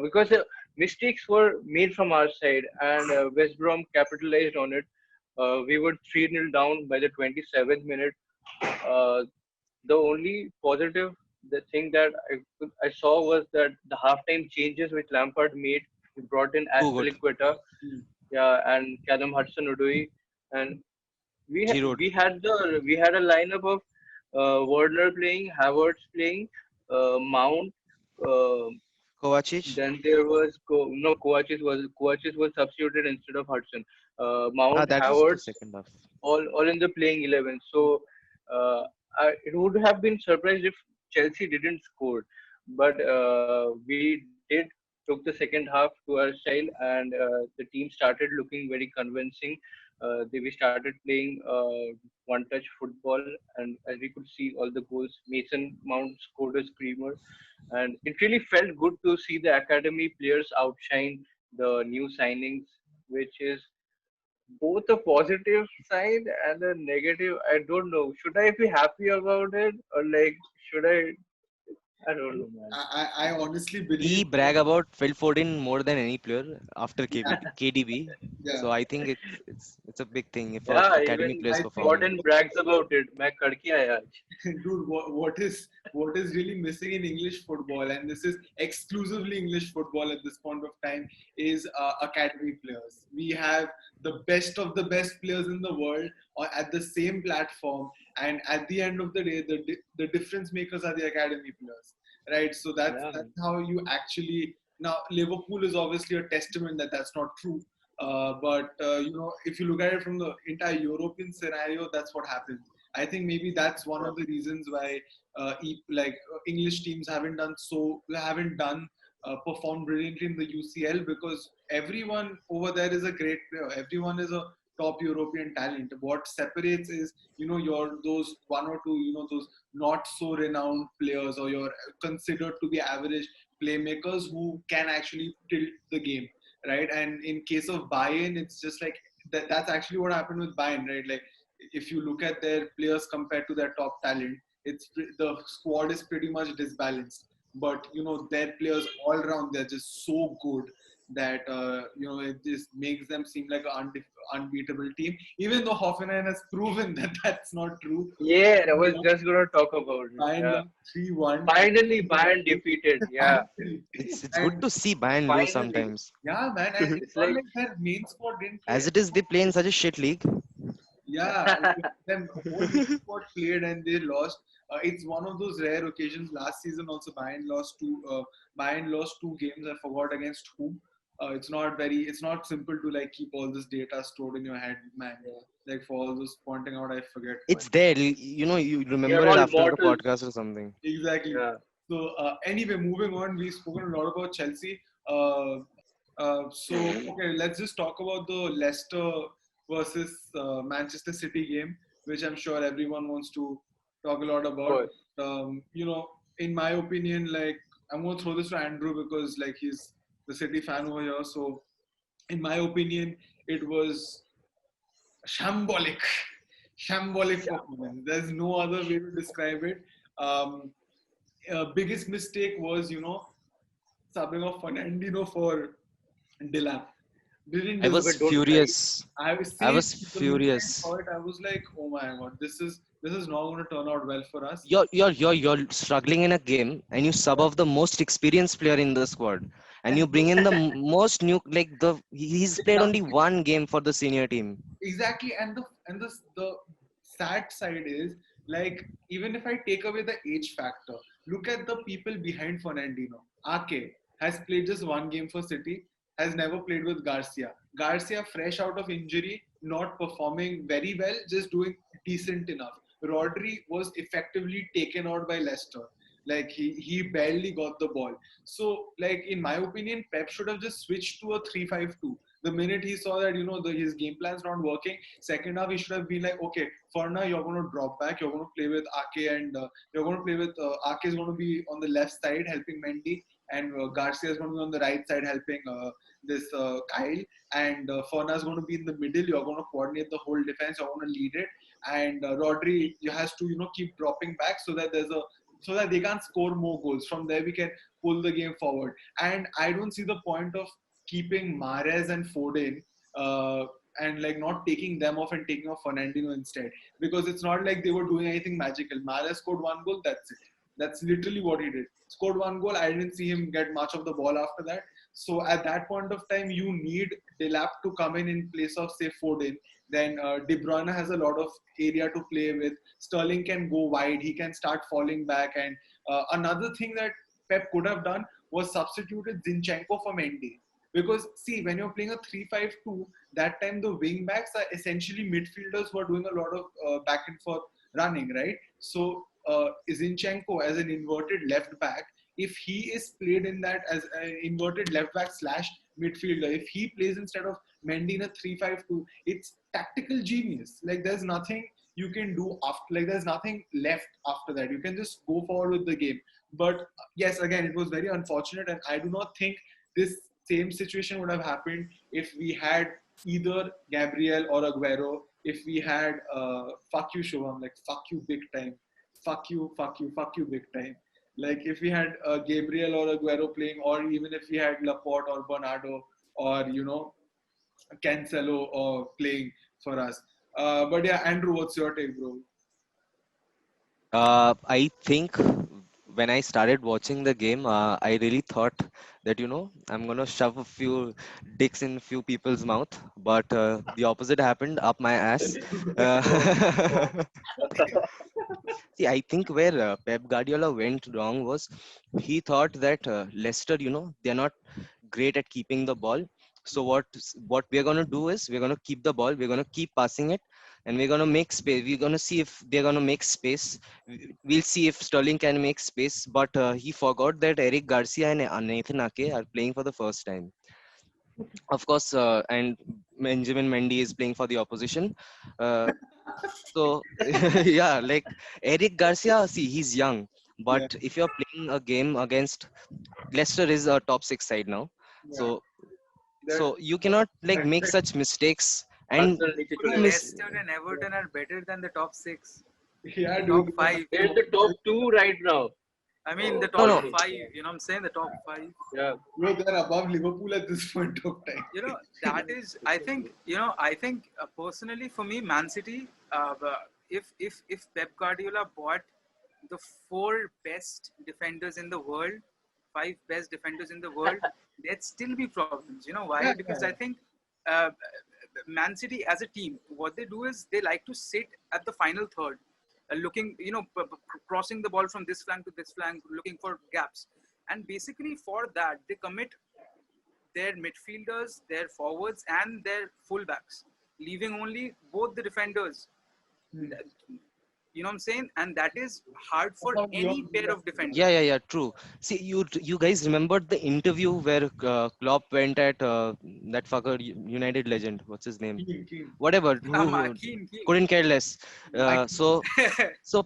Speaker 5: because mistakes were made from our side, and West Brom capitalized on it. We were 3-0 down by the 27th minute. Uh, the only positive, the thing that I saw was that the halftime changes which Lampard made He brought in
Speaker 3: Too good.
Speaker 5: Azpilicueta,
Speaker 2: Hmm.
Speaker 5: yeah, and Callum Hudson-Odoi, and
Speaker 3: Giroud,
Speaker 5: we had a lineup of Werner playing, Havertz playing, Mount. Uh,
Speaker 3: Kovacic.
Speaker 5: then there was no Kovacic was substituted instead of Hudson.
Speaker 3: Ah,
Speaker 5: Mount,
Speaker 3: that was the
Speaker 5: Havertz,
Speaker 3: second half.
Speaker 5: all in the playing 11. So it would have been surprised if Chelsea didn't score, but we did took the second half to our style, and the team started looking very convincing. We started playing one-touch football, and as we could see all the goals, Mason Mount scored a screamer, and it really felt good to see the academy players outshine the new signings, which is both a positive side and a negative. I don't know. Should I be happy about it, or like should I? I don't know, man.
Speaker 2: I honestly
Speaker 3: We
Speaker 2: believe,
Speaker 3: brag about Phil Foden more than any player after KDB.
Speaker 2: yeah.
Speaker 3: So I think it's a big thing if a
Speaker 5: Yeah,
Speaker 3: academy
Speaker 5: even
Speaker 3: player is
Speaker 2: I think,
Speaker 3: performing.
Speaker 5: Gordon brags about it. मैं करके आया आज.
Speaker 2: dude, what is really missing in English football, and this is exclusively English football at this point of time, is academy players. We have the best of the best players in the world at the same platform, and at the end of the day, the difference makers are the academy players, right? So that's
Speaker 5: Yeah,
Speaker 2: that's how you actually. Now Liverpool is obviously a testament that that's not true. But if you look at it from the entire European scenario, that's what happens. I think maybe that's one of the reasons why English teams haven't done performed brilliantly in the UCL, because everyone over there is a great player. Everyone is a top European talent. What separates is your those one or two those not so renowned players, or your considered to be average playmakers who can actually tilt the game, right? And in case of Bayern, it's just like that's actually what happened with Bayern, right? Like if you look at their players compared to their top talent, the squad is pretty much disbalanced. But their players all around, they're just so good that it just makes them seem like an unbeatable team. Even though Hoffenheim has proven that that's not true.
Speaker 5: yeah. I was just gonna talk about it.
Speaker 2: Bayern
Speaker 5: Yeah.
Speaker 2: lost 3-1.
Speaker 5: Finally, Bayern defeated. Yeah.
Speaker 3: It's good
Speaker 2: And
Speaker 3: to see Bayern lose
Speaker 5: Finally,
Speaker 3: sometimes.
Speaker 2: yeah, man, and it's
Speaker 5: it's
Speaker 2: not
Speaker 5: like
Speaker 2: like their main squad didn't play.
Speaker 3: As it is, they play in such a shit league.
Speaker 2: Yeah, them whole squad played and they lost. It's one of those rare occasions. Last season also, Bayern lost two games. I forgot against whom. It's not simple to like keep all this data stored in your head, man. Like for all those pointing out, I forget.
Speaker 3: It's there. You
Speaker 5: we are
Speaker 3: remember it
Speaker 5: all
Speaker 3: after the
Speaker 5: mortals.
Speaker 3: podcast or something.
Speaker 2: Exactly.
Speaker 5: Yeah.
Speaker 2: So anyway, moving on. We've spoken a lot about Chelsea. Okay, let's just talk about the Leicester versus Manchester City game, which I'm sure everyone wants to talk a lot
Speaker 5: Of
Speaker 2: about.
Speaker 5: course.
Speaker 2: In my opinion, like I'm gonna throw this to Andrew because like he's the City fan over here. So, in my opinion, it was shambolic, shambolic performance. There's no other way to describe it. Um, Biggest mistake was subbing off Fernandinho for Delap. Didn't
Speaker 3: I
Speaker 2: deserve.
Speaker 3: was
Speaker 5: Okay, don't cry.
Speaker 3: furious.
Speaker 2: I was
Speaker 3: I
Speaker 2: saying
Speaker 3: was
Speaker 2: the minute I
Speaker 3: furious.
Speaker 2: saw it, I was like, oh my god, this is not going to turn out well for us.
Speaker 3: You're struggling in a game and you sub off the most experienced player in the squad and you bring in the most new, like he's played only one game for the senior team.
Speaker 2: Exactly, and the sad side is like even if I take away the age factor, look at the people behind Fernandinho. Ake has played just one game for City, has never played with Garcia. Garcia fresh out of injury, not performing very well, just doing decent enough. Rodri was effectively taken out by Leicester. Like he barely got the ball. So like in my opinion, Pep should have just switched to a 3-5-2 the minute he saw that his game plan's not working. Second half he should have been like, okay, for now you're going to drop back, you're going to play with Ake, and you're going to play with Ake is going to be on the left side helping Mendy, and Garcia is going to be on the right side helping this Kyle, and Forna is going to be in the middle. You're going to coordinate the whole defense, you're going to lead it, and Rodri has to keep dropping back so that they can't score more goals. From there we can pull the game forward, and I don't see the point of keeping Mahrez and Foden and like not taking them off and taking off Fernandinho instead, because it's not like they were doing anything magical. Mahrez scored one goal, that's it. That's literally what he did. Scored one goal. I didn't see him get much of the ball after that. So at that point of time, you need Delap to come in place of say Foden. Then De Bruyne has a lot of area to play with. Sterling can go wide. He can start falling back. And another thing that Pep could have done was substituted Zinchenko for Mendy. Because see, when you're playing a 3-5-2, that time the wing backs are essentially midfielders who are doing a lot of back and forth running, right? So Zinchenko as an inverted left back, if he is played in that as an inverted left back slash midfielder, if he plays instead of Mendy in a 3-5-2, it's tactical genius. Like there's nothing you can do after, like there's nothing left after that. You can just go forward with the game. But yes, again, it was very unfortunate, and I do not think this same situation would have happened if we had either Gabriel or Aguero. If we had fuck you Shubham, like fuck you big time, fuck you, fuck you, fuck you big time. Like if we had Gabriel or Aguero playing, or even if we had Laporte or Bernardo or Cancelo or playing for us. But yeah, Andrew, what's your take, bro?
Speaker 3: I think when I started watching the game, I really thought that I'm gonna shove a few dicks in few people's mouth, but the opposite happened up my ass. See, I think where Pep Guardiola went wrong was he thought that Leicester, they're not great at keeping the ball. So what we're gonna do is we're gonna keep the ball, we're gonna keep passing it, and we're gonna make space. We're gonna see if they're gonna make space. We'll see if Sterling can make space. But he forgot that Eric Garcia and Nathan Ake are playing for the first time. Of course, and Benjamin Mendy is playing for the opposition. Uh, so yeah, like Eric Garcia, see, he's young, but
Speaker 2: Yeah,
Speaker 3: if you're playing a game against Leicester is a top six side now,
Speaker 2: yeah.
Speaker 3: so
Speaker 2: That,
Speaker 3: you cannot like
Speaker 2: that,
Speaker 3: make
Speaker 2: that
Speaker 3: such mistakes and
Speaker 5: Arsenal नीचे
Speaker 3: two
Speaker 5: चले गए.
Speaker 3: miss.
Speaker 1: Leicester and Everton are better than the top six,
Speaker 2: yeah,
Speaker 1: the top
Speaker 2: dude.
Speaker 1: five.
Speaker 5: They're in the top two right now.
Speaker 1: I mean, the
Speaker 3: No,
Speaker 1: top
Speaker 3: no,
Speaker 1: five. You know what I'm saying? The top five.
Speaker 5: Yeah.
Speaker 2: Bro, they're above Liverpool at this point of time.
Speaker 1: That is. I think. I think personally for me, Man City. If Pep Guardiola bought the four best defenders in the world, five best defenders in the world, there'd still be problems. You know why?
Speaker 2: Yeah,
Speaker 1: Because
Speaker 2: yeah.
Speaker 1: I think uh, Man City as a team, what they do is they like to sit at the final third, looking, crossing the ball from this flank to this flank, looking for gaps. And basically for that, they commit their midfielders, their forwards, and their fullbacks, leaving only both the defenders.
Speaker 2: Hmm.
Speaker 1: You know what I'm saying? And that is hard for
Speaker 2: About
Speaker 1: any pair of
Speaker 3: yeah,
Speaker 1: defenders.
Speaker 3: yeah, yeah, true. See, you guys remembered the interview where Klopp went at that fucker United legend. What's his name?
Speaker 2: King.
Speaker 3: Whatever.
Speaker 1: Keen, keen.
Speaker 3: Couldn't care less.
Speaker 2: I,
Speaker 3: So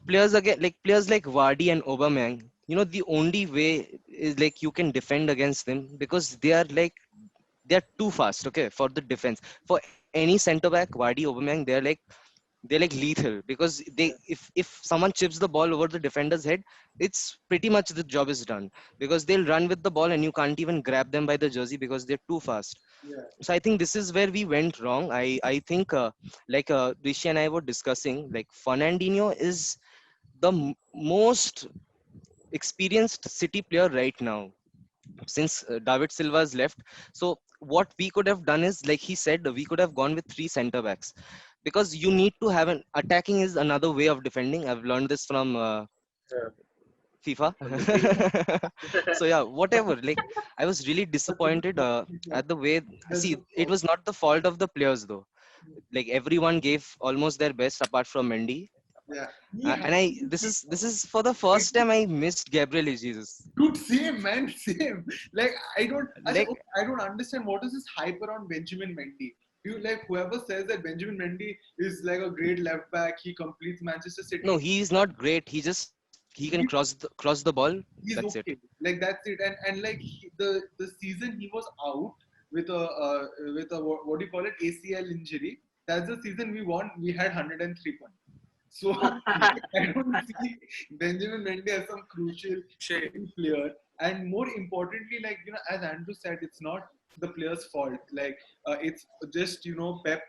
Speaker 3: players like Vardy and Aubameyang, the only way is like you can defend against them because they're too fast. Okay, for the defense, for any center back, Vardy, Aubameyang, they're like lethal because if someone chips the ball over the defender's head, it's pretty much the job is done because they'll run with the ball and you can't even grab them by the jersey because they're too fast.
Speaker 2: yeah.
Speaker 3: So I think this is where we went wrong. I think like Rishi and I were discussing, like Fernandinho is the most experienced City player right now since David Silva's left. So what we could have done is, like he said, we could have gone with three center backs because you need to have an attacking is another way of defending. I've learned this from
Speaker 5: Yeah.
Speaker 3: FIFA. So yeah, whatever. Like I was really disappointed at the way. See, it was not the fault of the players though. Like everyone gave almost their best apart from Mendy.
Speaker 2: Yeah.
Speaker 3: And this is for the first time I missed Gabriel Jesus.
Speaker 2: Dude, same man, same. Like
Speaker 3: Like
Speaker 2: I don't understand what is this hype around Benjamin Mendy. You like whoever says that Benjamin Mendy is like a great left back, he completes Manchester
Speaker 3: no,
Speaker 2: City.
Speaker 3: he's not great. He can cross the ball.
Speaker 2: He's
Speaker 3: That's it.
Speaker 2: okay. Like that's it. And like the season he was out with a what do you call it, ACL injury. That's the season we won. We had 103 points. So I don't see Benjamin Mendy as some crucial
Speaker 1: Shit.
Speaker 2: player. And more importantly, like as Andrew said, it's not the player's fault. Like it's just Pep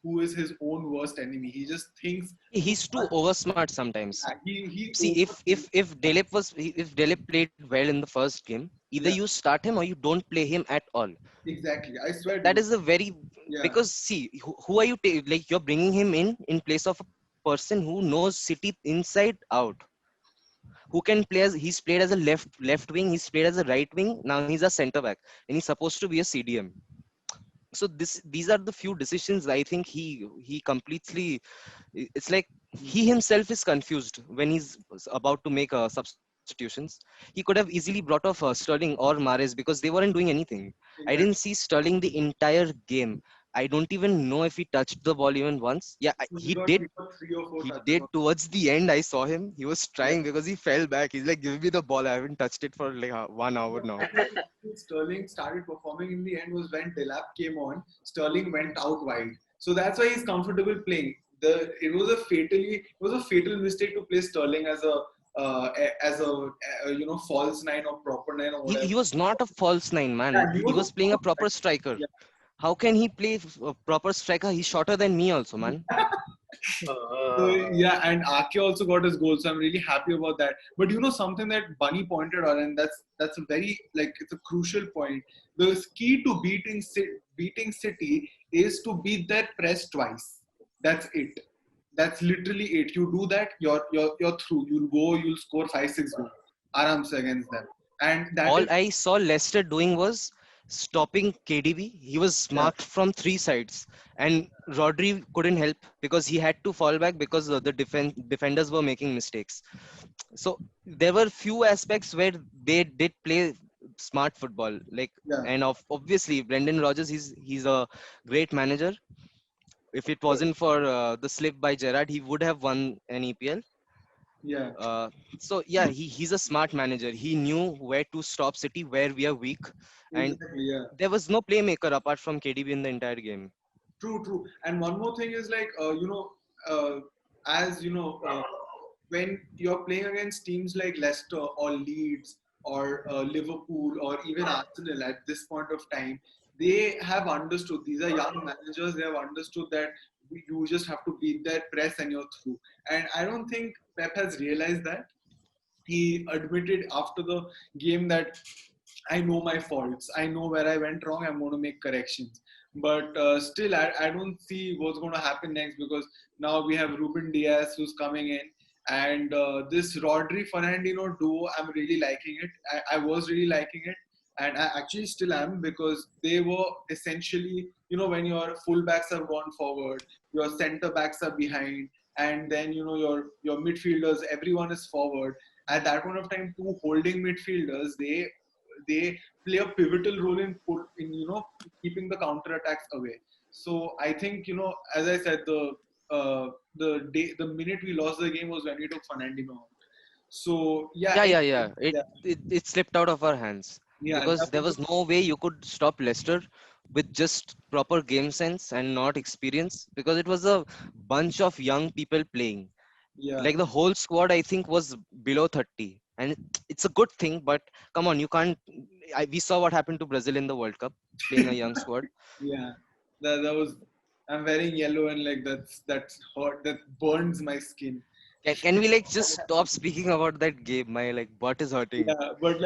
Speaker 2: who is his own worst enemy. He just thinks too
Speaker 3: He's too
Speaker 2: much.
Speaker 3: oversmart sometimes.
Speaker 2: Yeah, he
Speaker 3: See, if Delep played well in the first game, either
Speaker 2: yeah,
Speaker 3: you start him or you don't play him at all.
Speaker 2: exactly. I swear to
Speaker 3: That
Speaker 2: God.
Speaker 3: is a very,
Speaker 2: Yeah,
Speaker 3: because see, who are you like you're bringing him in place of a person who knows City inside out, who can play as he's played as a left wing, he's played as a right wing, now he's a center back, and he's supposed to be a CDM. So these are the few decisions I think he completely, it's like he himself is confused when he's about to make substitutions. He could have easily brought off Sterling or Mahrez because they weren't doing anything. I
Speaker 2: exactly.
Speaker 3: didn't see Sterling the entire game. I don't even know if he touched the ball even once. Yeah,
Speaker 2: He got 3 or 4
Speaker 3: he
Speaker 2: touches
Speaker 3: did
Speaker 2: on.
Speaker 3: towards the end. I saw him. He was
Speaker 2: Yeah.
Speaker 3: trying because he fell back. He's like, give me the ball. I haven't touched it for like 1 hour now.
Speaker 2: Sterling started performing in the end was when Delap came on. Sterling went out wide, so that's why he's comfortable playing. It was a fatal mistake to play Sterling as a false nine or proper nine or whatever.
Speaker 3: He was not a false nine, man.
Speaker 2: Yeah, he
Speaker 3: He
Speaker 2: was a
Speaker 3: was playing a
Speaker 2: false
Speaker 3: proper
Speaker 2: nine.
Speaker 3: striker.
Speaker 2: Yeah.
Speaker 3: How can he play a proper striker? He's shorter than me also, man.
Speaker 2: So yeah, and Ake also got his goal, so I'm really happy about that. But you know something that Bunny pointed out, and that's a very it's a crucial point. The key to beating City is to beat their press twice. That's it. That's literally it. You do that, you're through. You'll score 5-6 goals, arams against them, and that
Speaker 3: All
Speaker 2: is
Speaker 3: I saw Leicester doing was stopping KDB. He was
Speaker 2: yeah,
Speaker 3: marked from three sides, and Rodri couldn't help because he had to fall back because the defenders were making mistakes. So there were few aspects where they did play smart football. Like,
Speaker 2: yeah,
Speaker 3: and obviously Brendan Rodgers, he's a great manager. If it wasn't for the slip by Gerrard, he would have won an EPL.
Speaker 2: yeah,
Speaker 3: Uh, so yeah, he's a smart manager. He knew where to stop City, where we are weak, and
Speaker 2: exactly, yeah.
Speaker 3: there was no playmaker apart from KDB in the entire game.
Speaker 2: True, true. And one more thing is as when you're playing against teams like Leicester or Leeds or Liverpool or even Arsenal at this point of time, they have understood. These are young managers. They have understood that you just have to beat their press and you're through. And I don't think Pep has realized that. He admitted after the game that I know my faults. I know where I went wrong. I'm going to make corrections. But still, I don't see what's going to happen next because now we have Ruben Diaz who's coming in. And this Rodri Fernandinho duo, I'm really liking it. I was really liking it. And I actually still am because they were essentially, when your fullbacks have gone forward, your centre backs are behind, and then, your midfielders, everyone is forward. At that point of time, two holding midfielders, they play a pivotal role in keeping the counter attacks away. So I think as I said, the minute we lost the game was when we took Fernandinho out. So yeah,
Speaker 3: Yeah.
Speaker 2: yeah,
Speaker 3: It slipped out of our hands
Speaker 2: yeah, that
Speaker 3: because there
Speaker 2: was
Speaker 3: was no way you could stop Leicester with just proper game sense and not experience because it was a bunch of young people playing.
Speaker 2: yeah.
Speaker 3: Like the whole squad, I think, was below 30, and it's a good thing. But come on, you can't. We saw what happened to Brazil in the World Cup, playing a young squad.
Speaker 2: Yeah, that was. I'm wearing yellow and that's hot. That burns my skin.
Speaker 3: Can we like just stop speaking about that game? My like butt is hurting.
Speaker 2: Yeah, but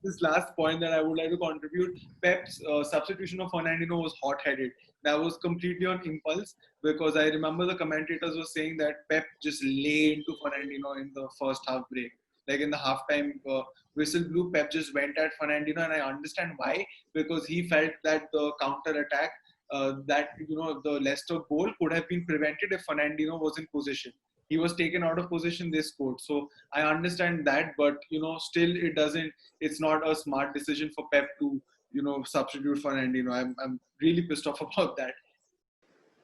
Speaker 2: this last point that I would like to contribute, Pep's substitution of Fernandinho was hot-headed. That was completely on impulse because I remember the commentators were saying that Pep just lay into Fernandinho in the first half break. Like in the halftime whistle blew, Pep just went at Fernandinho, and I understand why because he felt that the counter attack, the Leicester goal could have been prevented if Fernandinho was in position. He was taken out of position, they scored. So I understand that, but still it doesn't. It's not a smart decision for Pep to substitute Fernandinho. I'm really pissed off about that.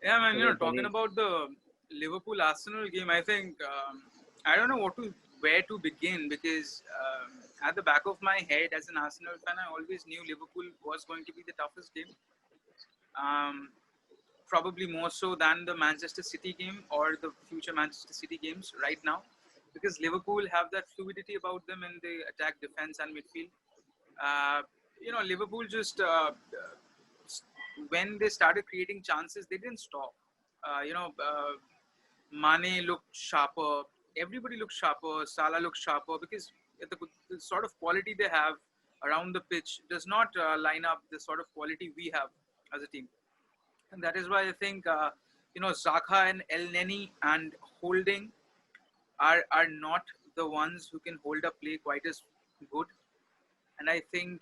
Speaker 1: Yeah, man.
Speaker 5: Very
Speaker 1: Talking
Speaker 5: funny.
Speaker 1: about the Liverpool Arsenal game, I think I don't know where to begin because at the back of my head, as an Arsenal fan, I always knew Liverpool was going to be the toughest game. Um, Probably more so than the Manchester City game or the future Manchester City games right now, because Liverpool have that fluidity about them in the attack, defense, and midfield. Liverpool just when they started creating chances, they didn't stop. Mane looked sharper. Everybody looked sharper. Salah looked sharper because the sort of quality they have around the pitch does not line up the sort of quality we have as a team. And that is why I think, Zaka and El Neni and Holding are not the ones who can hold up play quite as good. And I think,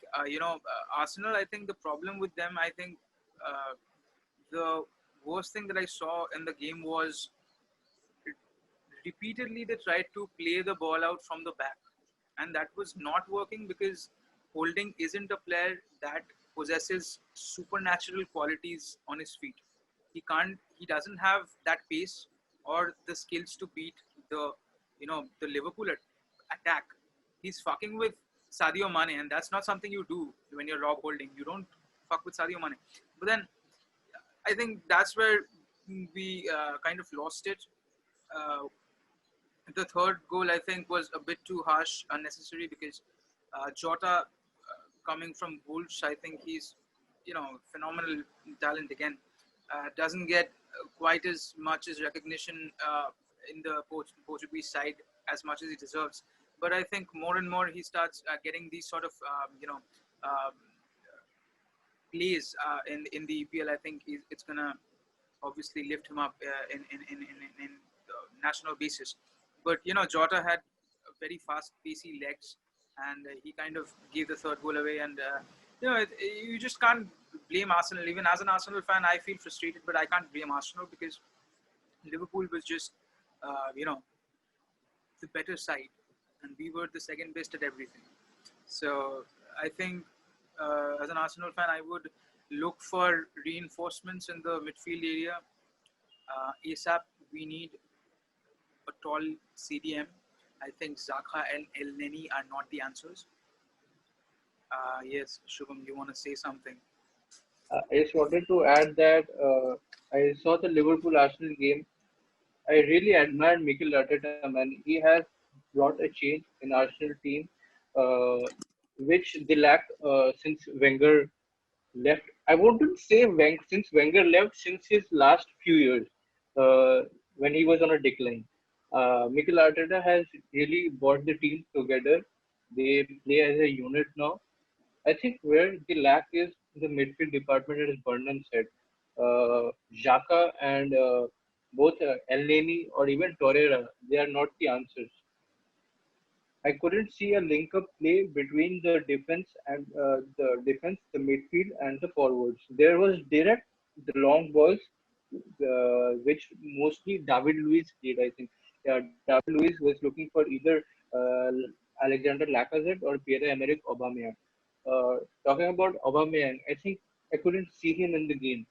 Speaker 1: Arsenal, I think the problem with them, I think the worst thing that I saw in the game was repeatedly they tried to play the ball out from the back, and that was not working because Holding isn't a player that possesses supernatural qualities on his feet. He doesn't have that pace or the skills to beat the Liverpool attack. He's fucking with Sadio Mane, and that's not something you do when you're Rob Holding. You don't fuck with Sadio Mane. But then I think that's where we kind of lost it. Uh, the third goal, I think, was a bit too harsh, unnecessary, because Jota, coming from Wolves, I think he's, phenomenal talent again. Doesn't get quite as much as recognition in the Portuguese side as much as he deserves. But I think more and more he starts getting these sort of, um, plays in the EPL. I think it's gonna obviously lift him up in national basis. But Jota had very fast, pacey legs, and he kind of gave the third goal away. And you just can't blame Arsenal. Even as an Arsenal fan, I feel frustrated, but I can't blame Arsenal because Liverpool was just, the better side, and we were the second best at everything. So I think, as an Arsenal fan, I would look for reinforcements in the midfield area. ASAP, we need a tall CDM. I think Zaka and El Neni are not the answers. Yes, Shubham, you want to say something?
Speaker 5: I just wanted to add that I saw the Liverpool Arsenal game. I really admire Mikel Arteta, man. He has brought a change in Arsenal team, uh, which they lacked since Wenger left. I wouldn't say since Wenger left, since his last few years, uh, when he was on a decline. Mikel Arteta has really brought the team together. They play as a unit now. I think where the lack is the midfield department, as Vernon said. Xhaka and both Elneny or even Torreira, they are not the answers. I couldn't see a link up play between the midfield, and the forwards. There was direct, the long balls, which mostly David Luiz did. I think, yeah, David Luiz was looking for either uh, Alexander Lacazette or Pierre-Emerick Aubameyang. Talking about Aubameyang, I think I couldn't see him in the game.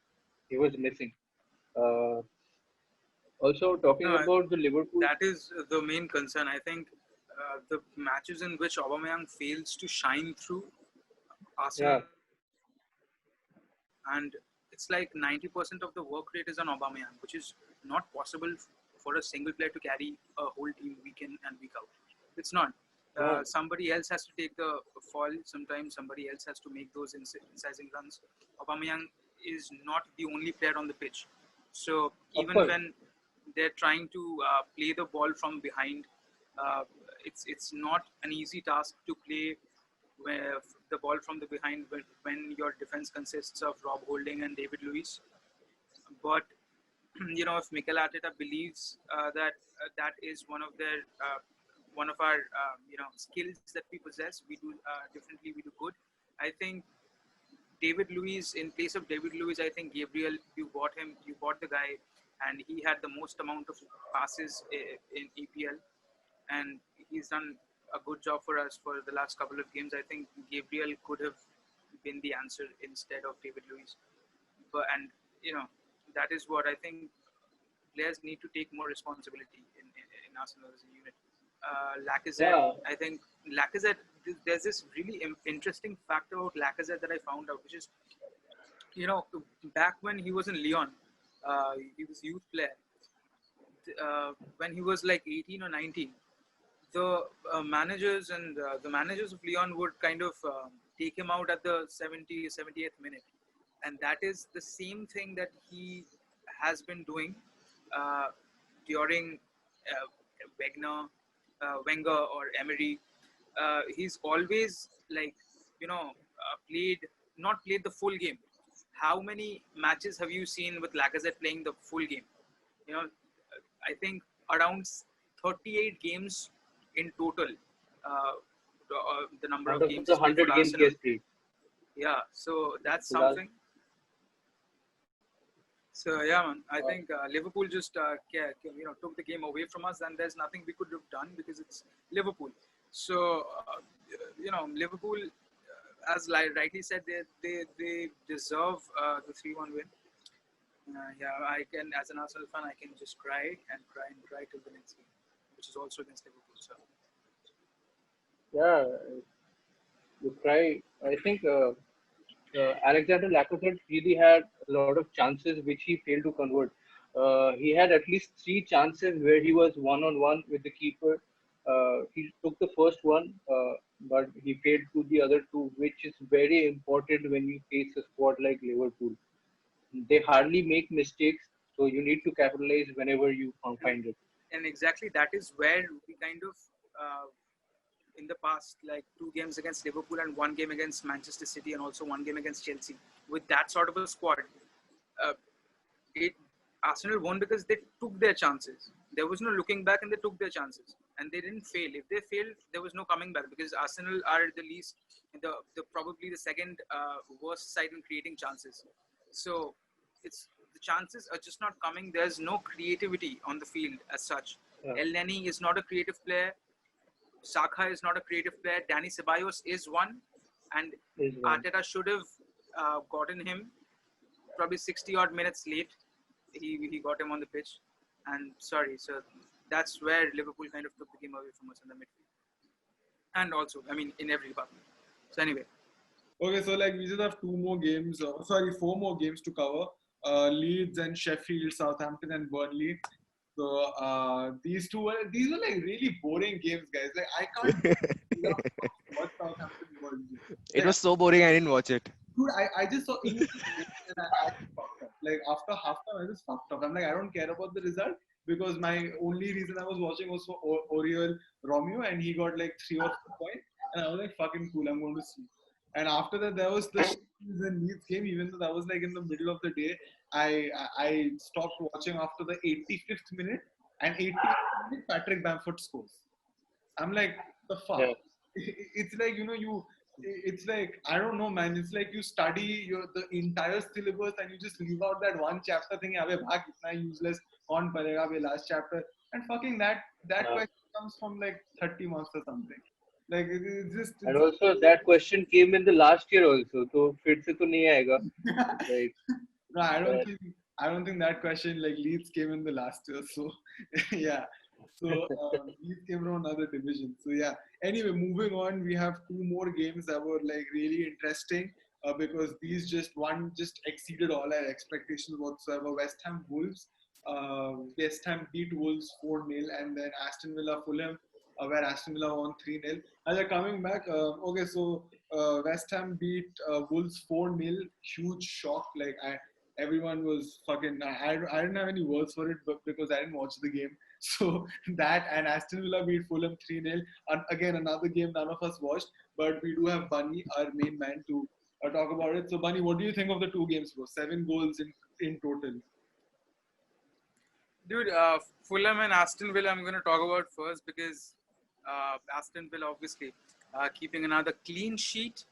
Speaker 5: He was missing. Uh, Also, talking
Speaker 1: No,
Speaker 5: about the Liverpool,
Speaker 1: that is the main concern. I think the matches in which Aubameyang fails to shine through Arsenal,
Speaker 5: yeah,
Speaker 1: and it's like 90% of the work rate is on Aubameyang, which is not possible for a single player to carry a whole team week in and week out. It's not.
Speaker 5: no,
Speaker 1: Somebody else has to take the fall. Sometimes somebody else has to make those incising runs. Aubameyang is not the only player on the pitch. So
Speaker 5: of
Speaker 1: even
Speaker 5: course,
Speaker 1: when they're trying to play the ball from behind, uh, it's not an easy task to play where the ball from the behind when your defense consists of Rob Holding and David Luiz. But if Mikel Arteta believes that that is one of our skills that we possess, we do differently, we do good. I think David Luiz, in place of David Luiz, I think Gabriel, you bought the guy, and he had the most amount of passes in EPL, and he's done a good job for us for the last couple of games. I think Gabriel could have been the answer instead of David Luiz. But and you know that is what I think players need to take more responsibility in Arsenal as a unit. Lacazette,
Speaker 5: yeah,
Speaker 1: I think Lacazette. There's this really interesting fact about Lacazette that I found out, which is you know back when he was in Lyon, he was youth player. When he was like 18 or 19, the managers of Lyon would kind of take him out at the 70th, 78th minute, and that is the same thing that he has been doing uh, during Wagner, Wenger or Emery. He's always like played not played the full game. How many matches have you seen with Lacazette playing the full game? You know, I think around 38 games in total. The number
Speaker 5: Out
Speaker 1: of
Speaker 5: of
Speaker 1: games
Speaker 5: the
Speaker 1: he's played for
Speaker 5: 100 games he
Speaker 1: Arsenal.
Speaker 5: has played.
Speaker 1: Yeah, so that's
Speaker 5: So that's
Speaker 1: something. So yeah, man, I
Speaker 5: uh,
Speaker 1: think Liverpool just took the game away from us, and there's nothing we could have done because it's Liverpool. So Liverpool, as rightly said, they deserve the 3-1 win. Yeah, I can, as an Arsenal fan, I can just cry and cry and cry till the next game, which is also against Liverpool. So
Speaker 5: yeah, you try. I think Alexander Lacazette really had a lot of chances which he failed to convert. He had at least three chances where he was one-on-one with the keeper. He took the first one, but he failed to the other two, which is very important when you face a squad like Liverpool. They hardly make mistakes, so you need to capitalize whenever you
Speaker 1: and,
Speaker 5: find it.
Speaker 1: and exactly that is where we kind of in the past, like 2 games against Liverpool and 1 game against Manchester City, and also 1 game against Chelsea. With that sort of a squad, uh, it Arsenal won because they took their chances. There was no looking back, and they took their chances, and they didn't fail. If they failed, there was no coming back because Arsenal are the least, the probably the second worst side in creating chances. So it's the chances are just not coming. There's no creativity on the field as such.
Speaker 5: Yeah,
Speaker 1: El Neni is not a creative player. Saka is not a creative player. Danny Ceballos is one, and
Speaker 5: is one.
Speaker 1: Arteta should have gotten him probably 60 odd minutes late. He got him on the pitch, and sorry, so that's where Liverpool kind of took the game away from us in the midfield, and also I mean in every department. So anyway,
Speaker 2: Okay, so like we just have 2 more games. Sorry, 4 more games to cover. Leeds and Sheffield, Southampton and Burnley. So these were like really boring games, guys. Like I can't watch Southampton Burnley.
Speaker 3: It
Speaker 2: Like,
Speaker 3: was so boring, I didn't watch it.
Speaker 2: dude, I just saw English and I fucked up. Like after half time, I just fucked up. I'm like, I don't care about the result because my only reason I was watching was for Oriol Romeo, and he got like 3 or 4 points, and I was like, fucking cool, I'm going to sleep. And after that, there was the Leeds game. Even though that was like in the middle of the day, I stopped watching after the 85th minute, and 85th minute Patrick Bamford scores. I'm like, the fuck.
Speaker 5: Yeah.
Speaker 2: It's like it's like I don't know, man. It's like you study the entire syllabus and you just leave out that one chapter thing. Abhi bhag itna useless. Kaun padega abhi last chapter? And fucking that
Speaker 5: Uh,
Speaker 2: question comes from like 30 months or something. Like it's just
Speaker 5: and also that question came in the last year also, so फिर से तो नहीं आएगा. Like
Speaker 2: no,
Speaker 5: uh,
Speaker 2: I don't think that question like Leeds came in the last year. So yeah. So Leeds came from another division. So yeah. Anyway, moving on, we have 2 more games that were like really interesting because these just exceeded all our expectations whatsoever. West Ham Wolves. West Ham beat Wolves 4-0, and then Aston Villa Fulham, where Aston Villa won 3-0. As they're coming back, okay, so West Ham beat Wolves 4-0. Huge shock. Like everyone was fucking. I didn't have any words for it, but because I didn't watch the game. So that, and Aston Villa beat Fulham 3-0. And again, another game none of us watched, but we do have Bunny, our main man, to talk about it. So Bunny, what do you think of the 2 games, bro? 7 goals in total.
Speaker 1: dude, Fulham and Aston Villa, I'm going to talk about first because Aston Villa obviously keeping another clean sheet.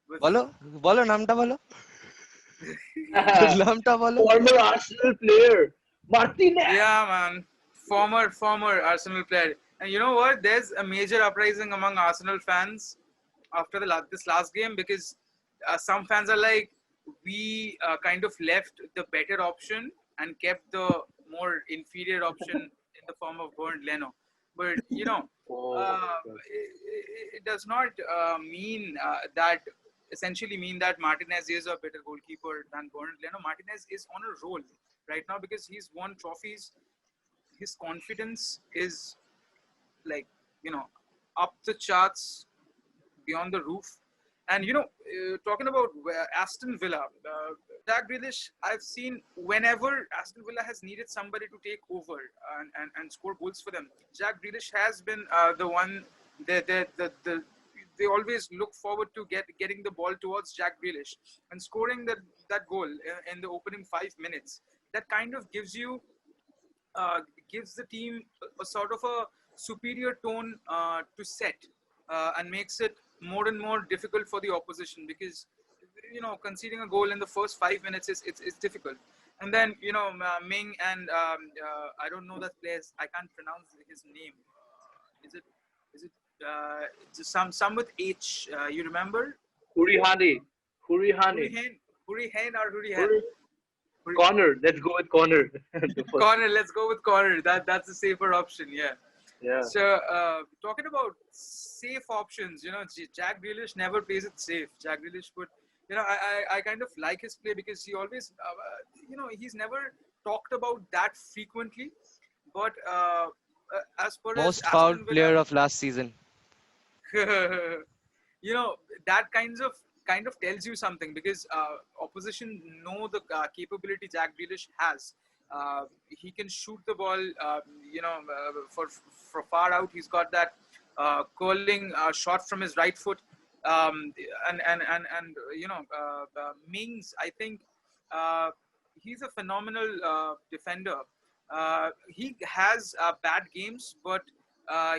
Speaker 1: With
Speaker 3: বলো বলো নামটা বলো নামটা বলো
Speaker 5: former Arsenal player Martinez.
Speaker 1: Yeah, man, former Arsenal player, and you know what? There's a major uprising among Arsenal fans after this last game because some fans are like, we kind of left the better option and kept the more inferior option in the form of Bernd Leno. But
Speaker 5: Oh my
Speaker 1: uh,
Speaker 5: God.
Speaker 1: it does not that essentially mean that Martinez is a better goalkeeper than Bernd Leno. Martinez is on a roll right now because he's won trophies. His confidence is like, up the charts, beyond the roof. And talking about Aston Villa, Jack Grealish, I've seen whenever Aston Villa has needed somebody to take over and score goals for them, Jack Grealish has been the one. They always look forward to getting the ball towards Jack Grealish and scoring that goal in the opening 5 minutes. That kind of uh, gives the team a sort of a superior tone to set, and makes it more and more difficult for the opposition, because conceding a goal in the first 5 minutes is difficult. And then Ming and I don't know that players, I can't pronounce his name. Is it just some with H? You remember?
Speaker 5: Hurihane. Hurihane.
Speaker 1: Hurihan or Hurihan?
Speaker 5: Huri- Connor. Let's go with Connor. The first.
Speaker 1: Connor. Let's go with Connor. That's a safer option. Yeah.
Speaker 5: Yeah.
Speaker 1: So talking about safe options, Jack Grealish never plays it safe. Jack Grealish would, I kind of like his play because he always, he's never talked about that frequently. But as per
Speaker 3: Most
Speaker 1: his
Speaker 3: fouled
Speaker 1: Aston
Speaker 3: player
Speaker 1: Villa,
Speaker 3: of last season.
Speaker 1: that kind of tells you something, because opposition know the capability Jack Grealish has. He can shoot the ball, for far out. He's got that curling shot from his right foot, and Mings. I think he's a phenomenal defender. He has bad games, but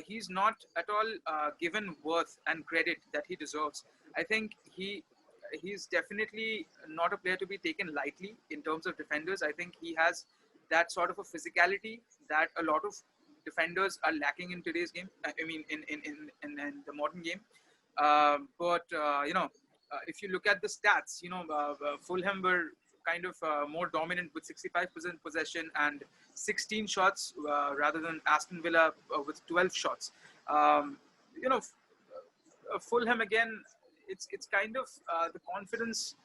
Speaker 1: he's not at all given worth and credit that he deserves. I think he's definitely not a player to be taken lightly in terms of defenders. I think he has that sort of a physicality that a lot of defenders are lacking in today's game. I mean, in the modern game. But if you look at the stats, Fulham were kind of more dominant with 65% possession and 16 shots, rather than Aston Villa with 12 shots. You know, Fulham again, it's kind of the confidence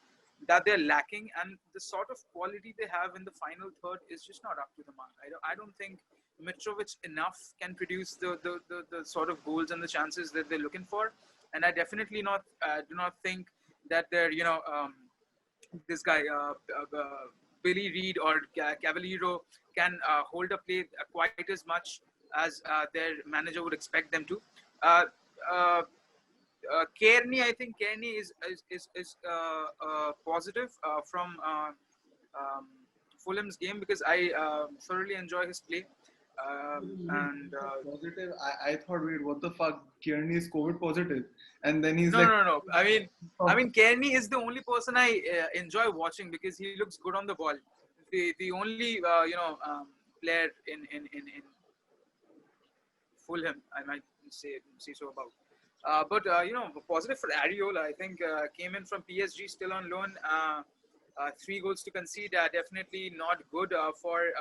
Speaker 1: that they're lacking, and the sort of quality they have in the final third is just not up to the mark. I don't think Mitrovic enough can produce the sort of goals and the chances that they're looking for, and I definitely not do not think that they're this guy Billy Reid or Cavallero can hold a play quite as much as their manager would expect them to. Uh, uh, Kearney, I think Kearney is positive from Fulham's game, because I thoroughly enjoy his play. And
Speaker 2: Positive. I thought, wait, what the fuck? Kearney is COVID positive, and then he's
Speaker 1: no,
Speaker 2: like,
Speaker 1: no, no, no. I mean, Kearney is the only person I enjoy watching because he looks good on the ball. The only player in Fulham, I might say so about. But positive for Ariola. I think came in from PSG, still on loan. 3 goals to concede. Definitely not good for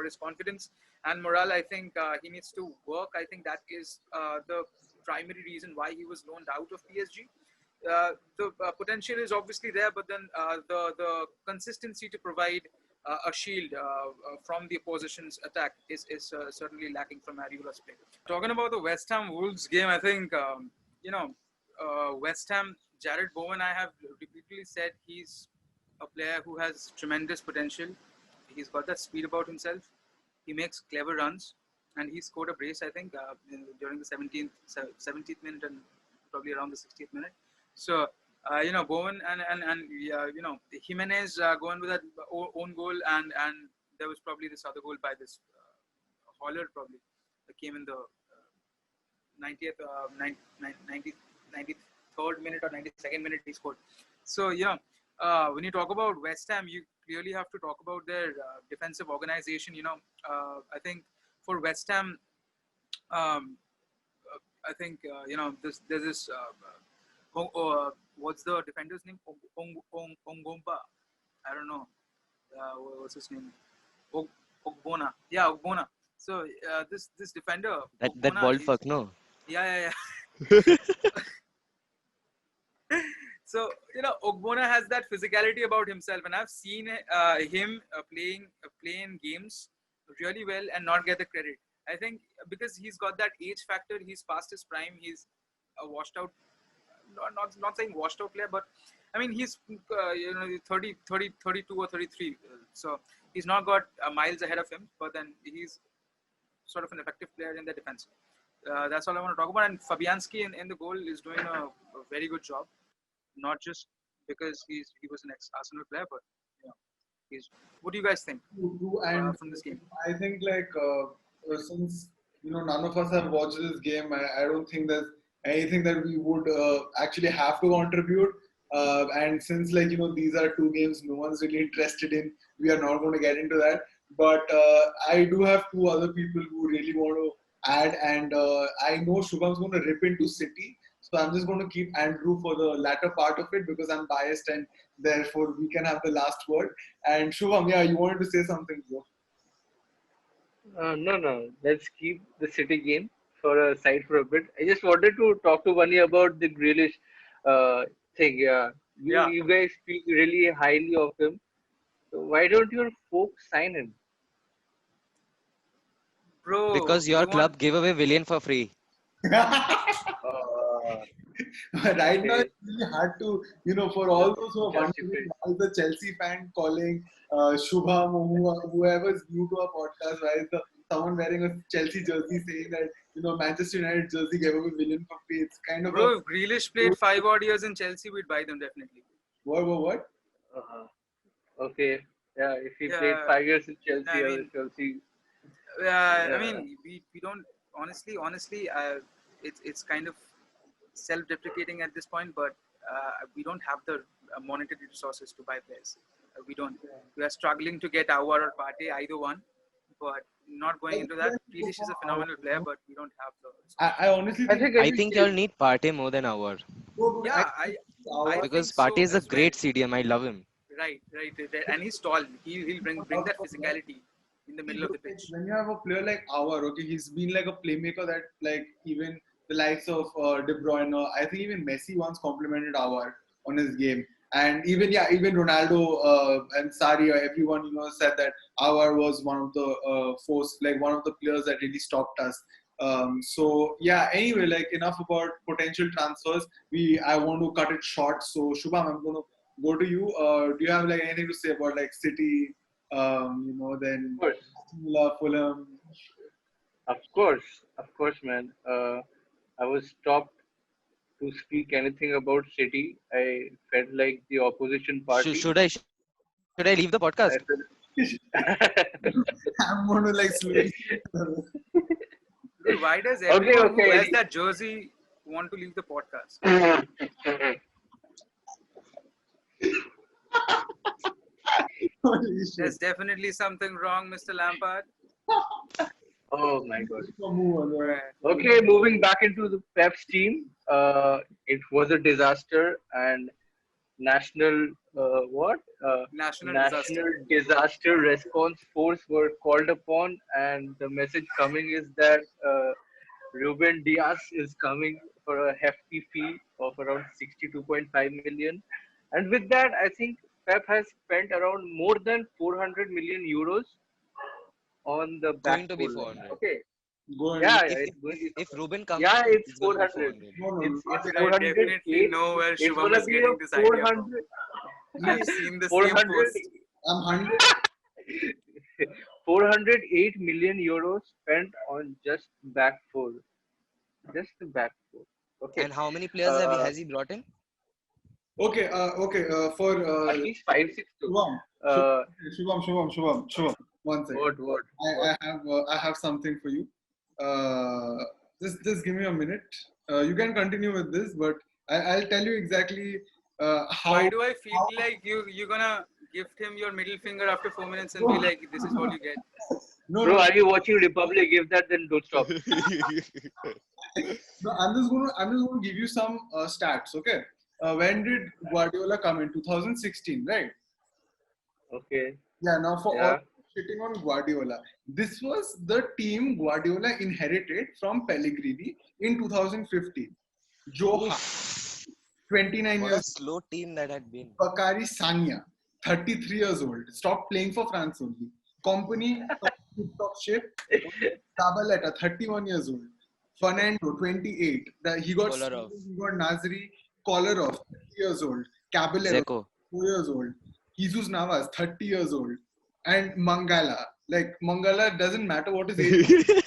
Speaker 1: his confidence and morale. I think he needs to work. I think that is the primary reason why he was loaned out of PSG. The potential is obviously there, but then the consistency to provide a shield from the opposition's attack is certainly lacking from Ariola's play. Talking about the West Ham Wolves game, I think West Ham, Jared Bowen, I have repeatedly said he's a player who has tremendous potential. He's got that speed about himself. He makes clever runs, and he scored a brace, I think, during the 17th minute and probably around the 60th minute. So, Bowen and Jimenez going with that own goal, and there was probably this other goal by this Holler, probably that came in the 90th, 93rd minute or 92nd minute he scored. So, when you talk about West Ham, you clearly have to talk about their defensive organization. I think for West Ham, I think there's this what's the defender's name? Ongomba. I don't know. What's his name? Ogbona. Yeah, Ogbona. So this defender.
Speaker 3: That
Speaker 1: Ogbona,
Speaker 3: bald fuck, no?
Speaker 1: yeah. So Ogbona has that physicality about himself, and I've seen him play in games really well and not get the credit. I think because he's got that age factor, he's past his prime, he's a washed out not saying washed out player, but I mean he's 32 or 33, so he's not got miles ahead of him. But then he's sort of an effective player in the defense. That's all I want to talk about. And Fabianski in the goal is doing a very good job, not just because he was an ex-Arsenal player, but he's. What do you guys think
Speaker 2: And
Speaker 1: from this game?
Speaker 2: I think like since none of us have watched this game, I don't think there's anything that we would actually have to contribute. And since like these are two games no one's really interested in, we are not going to get into that. But I do have two other people who really want to add, and I know Shubham's going to rip into City. So I'm just going to keep Andrew for the latter part of it because I'm biased and therefore we can have the last word. And Shubham, yeah, you wanted to say something, bro.
Speaker 5: No. Let's keep the City game for a side for a bit. I just wanted to talk to Bunny about the Grealish thing. Yeah,
Speaker 1: Yeah,
Speaker 5: you guys speak really highly of him. So why don't your folks sign him?
Speaker 1: bro,
Speaker 3: Because your
Speaker 1: you want
Speaker 3: club gave away Willian for free.
Speaker 5: Uh,
Speaker 2: Right now,
Speaker 5: okay,
Speaker 2: it's really hard to, for all those who are wondering
Speaker 5: justify.
Speaker 2: why is the Chelsea fan calling Shubham or whoever's new to our podcast, why is someone wearing a Chelsea jersey saying that, Manchester United jersey gave away million for free. It's kind of a,
Speaker 1: bro? If Grealish played 5 odd years in Chelsea, we'd buy them definitely.
Speaker 2: what?
Speaker 5: Uh, okay, yeah. If he played
Speaker 1: Yeah,
Speaker 5: 5 years in Chelsea,
Speaker 1: I
Speaker 5: or
Speaker 1: mean,
Speaker 5: Chelsea,
Speaker 1: I
Speaker 5: yeah.
Speaker 1: mean, we don't honestly, it's kind of self-deprecating at this point, but we don't have the monetary resources to buy players. We don't. We are struggling to get our or Partey, either one, but not going into that. Grealish is a phenomenal player, but we don't have the resources.
Speaker 2: I honestly
Speaker 5: I
Speaker 2: think,
Speaker 5: think
Speaker 3: I
Speaker 5: every
Speaker 3: think
Speaker 5: team.
Speaker 3: y'all need Partey more than Awar.
Speaker 2: no, dude,
Speaker 1: Yeah, I
Speaker 2: our,
Speaker 1: think
Speaker 3: Because Partey
Speaker 1: so
Speaker 3: is a
Speaker 1: as well.
Speaker 3: great CDM. I love him.
Speaker 1: Right. And he's tall. He'll bring that physicality in the middle of the pitch.
Speaker 2: when you have a player like Awar, okay, he's been like a playmaker that like even the likes of De Bruyne, I think even Messi once complimented Awar on his game, and even Ronaldo and Sari, everyone said that Awar was one of the one of the players that really stopped us. So yeah. Anyway, like enough about potential transfers. I want to cut it short. So Shubham, I'm going to go to you. Do you have like anything to say about like City? Then
Speaker 5: Of course,
Speaker 2: Fulham.
Speaker 5: of course, man. I was stopped to speak anything about City. I felt like the opposition party.
Speaker 3: Should I leave the podcast?
Speaker 5: I felt
Speaker 2: I'm going to like slowly.
Speaker 1: Dude, why does
Speaker 5: okay,
Speaker 1: everyone who wears
Speaker 5: okay.
Speaker 1: that jersey want to leave the podcast?
Speaker 2: Holy shit.
Speaker 1: There's definitely something wrong, Mr. Lampard.
Speaker 5: Oh my god.
Speaker 2: Move on,
Speaker 1: Right.
Speaker 5: Okay, moving back into the Pep's team. It was a disaster, and national what?
Speaker 1: National
Speaker 5: National
Speaker 1: disaster.
Speaker 5: disaster response force were called upon, and the message coming is that Ruben Diaz is coming for a hefty fee of around 62.5 million. And with that, I think Pep has spent around more than 400 million euros on the back
Speaker 3: Going to be
Speaker 5: four line.
Speaker 3: 400.
Speaker 5: Okay,
Speaker 2: Go ahead.
Speaker 5: yeah,
Speaker 3: If
Speaker 5: it's going.
Speaker 3: if Ruben comes,
Speaker 5: Yeah, it's
Speaker 3: it's going to be
Speaker 5: 400.
Speaker 3: 400.
Speaker 2: No,
Speaker 5: It's
Speaker 1: I
Speaker 5: 400.
Speaker 1: definitely know where
Speaker 5: It's
Speaker 1: Shubham
Speaker 5: gonna
Speaker 1: is
Speaker 5: be a
Speaker 1: getting this idea from.
Speaker 5: 400.
Speaker 1: I've seen the same
Speaker 5: 400.
Speaker 1: post.
Speaker 2: I'm 100.
Speaker 5: 408 million euros spent on just back four. Just the back four. Okay.
Speaker 3: And how many players has he brought in?
Speaker 2: Okay, for
Speaker 5: At least 5, 6 too.
Speaker 2: Shubham,
Speaker 5: Uh,
Speaker 2: Shubham. One second.
Speaker 5: what?
Speaker 2: I have something for you. Just give me a minute. You can continue with this, but I'll tell you exactly how.
Speaker 1: Why do I feel like you're gonna gift him your middle finger after 4 minutes and be like, "This is what you get"?
Speaker 5: Bro, are you watching Republic? If that, then don't stop.
Speaker 2: No, I'm just going to give you some stats. Okay. When did Guardiola come in? 2016, right?
Speaker 5: Okay.
Speaker 2: Yeah. Now for
Speaker 5: Yeah.
Speaker 2: all shitting on Guardiola, this was the team Guardiola inherited from Pellegrini in 2015. Joe Hart, 29
Speaker 3: What a
Speaker 2: years.
Speaker 3: slow team that had been.
Speaker 2: Bakary Sagna, 33 years old, stopped playing for France only. Company, top shape. Zabaleta, 31 years old. Fernando, 28. He got
Speaker 3: Kolarov.
Speaker 2: Nasri, Kolarov, 30 years old. Caballero,
Speaker 3: Zeko.
Speaker 2: 4 years old. Jesus Navas, 30 years old. And Mangala. Like, Mangala doesn't matter what his age is.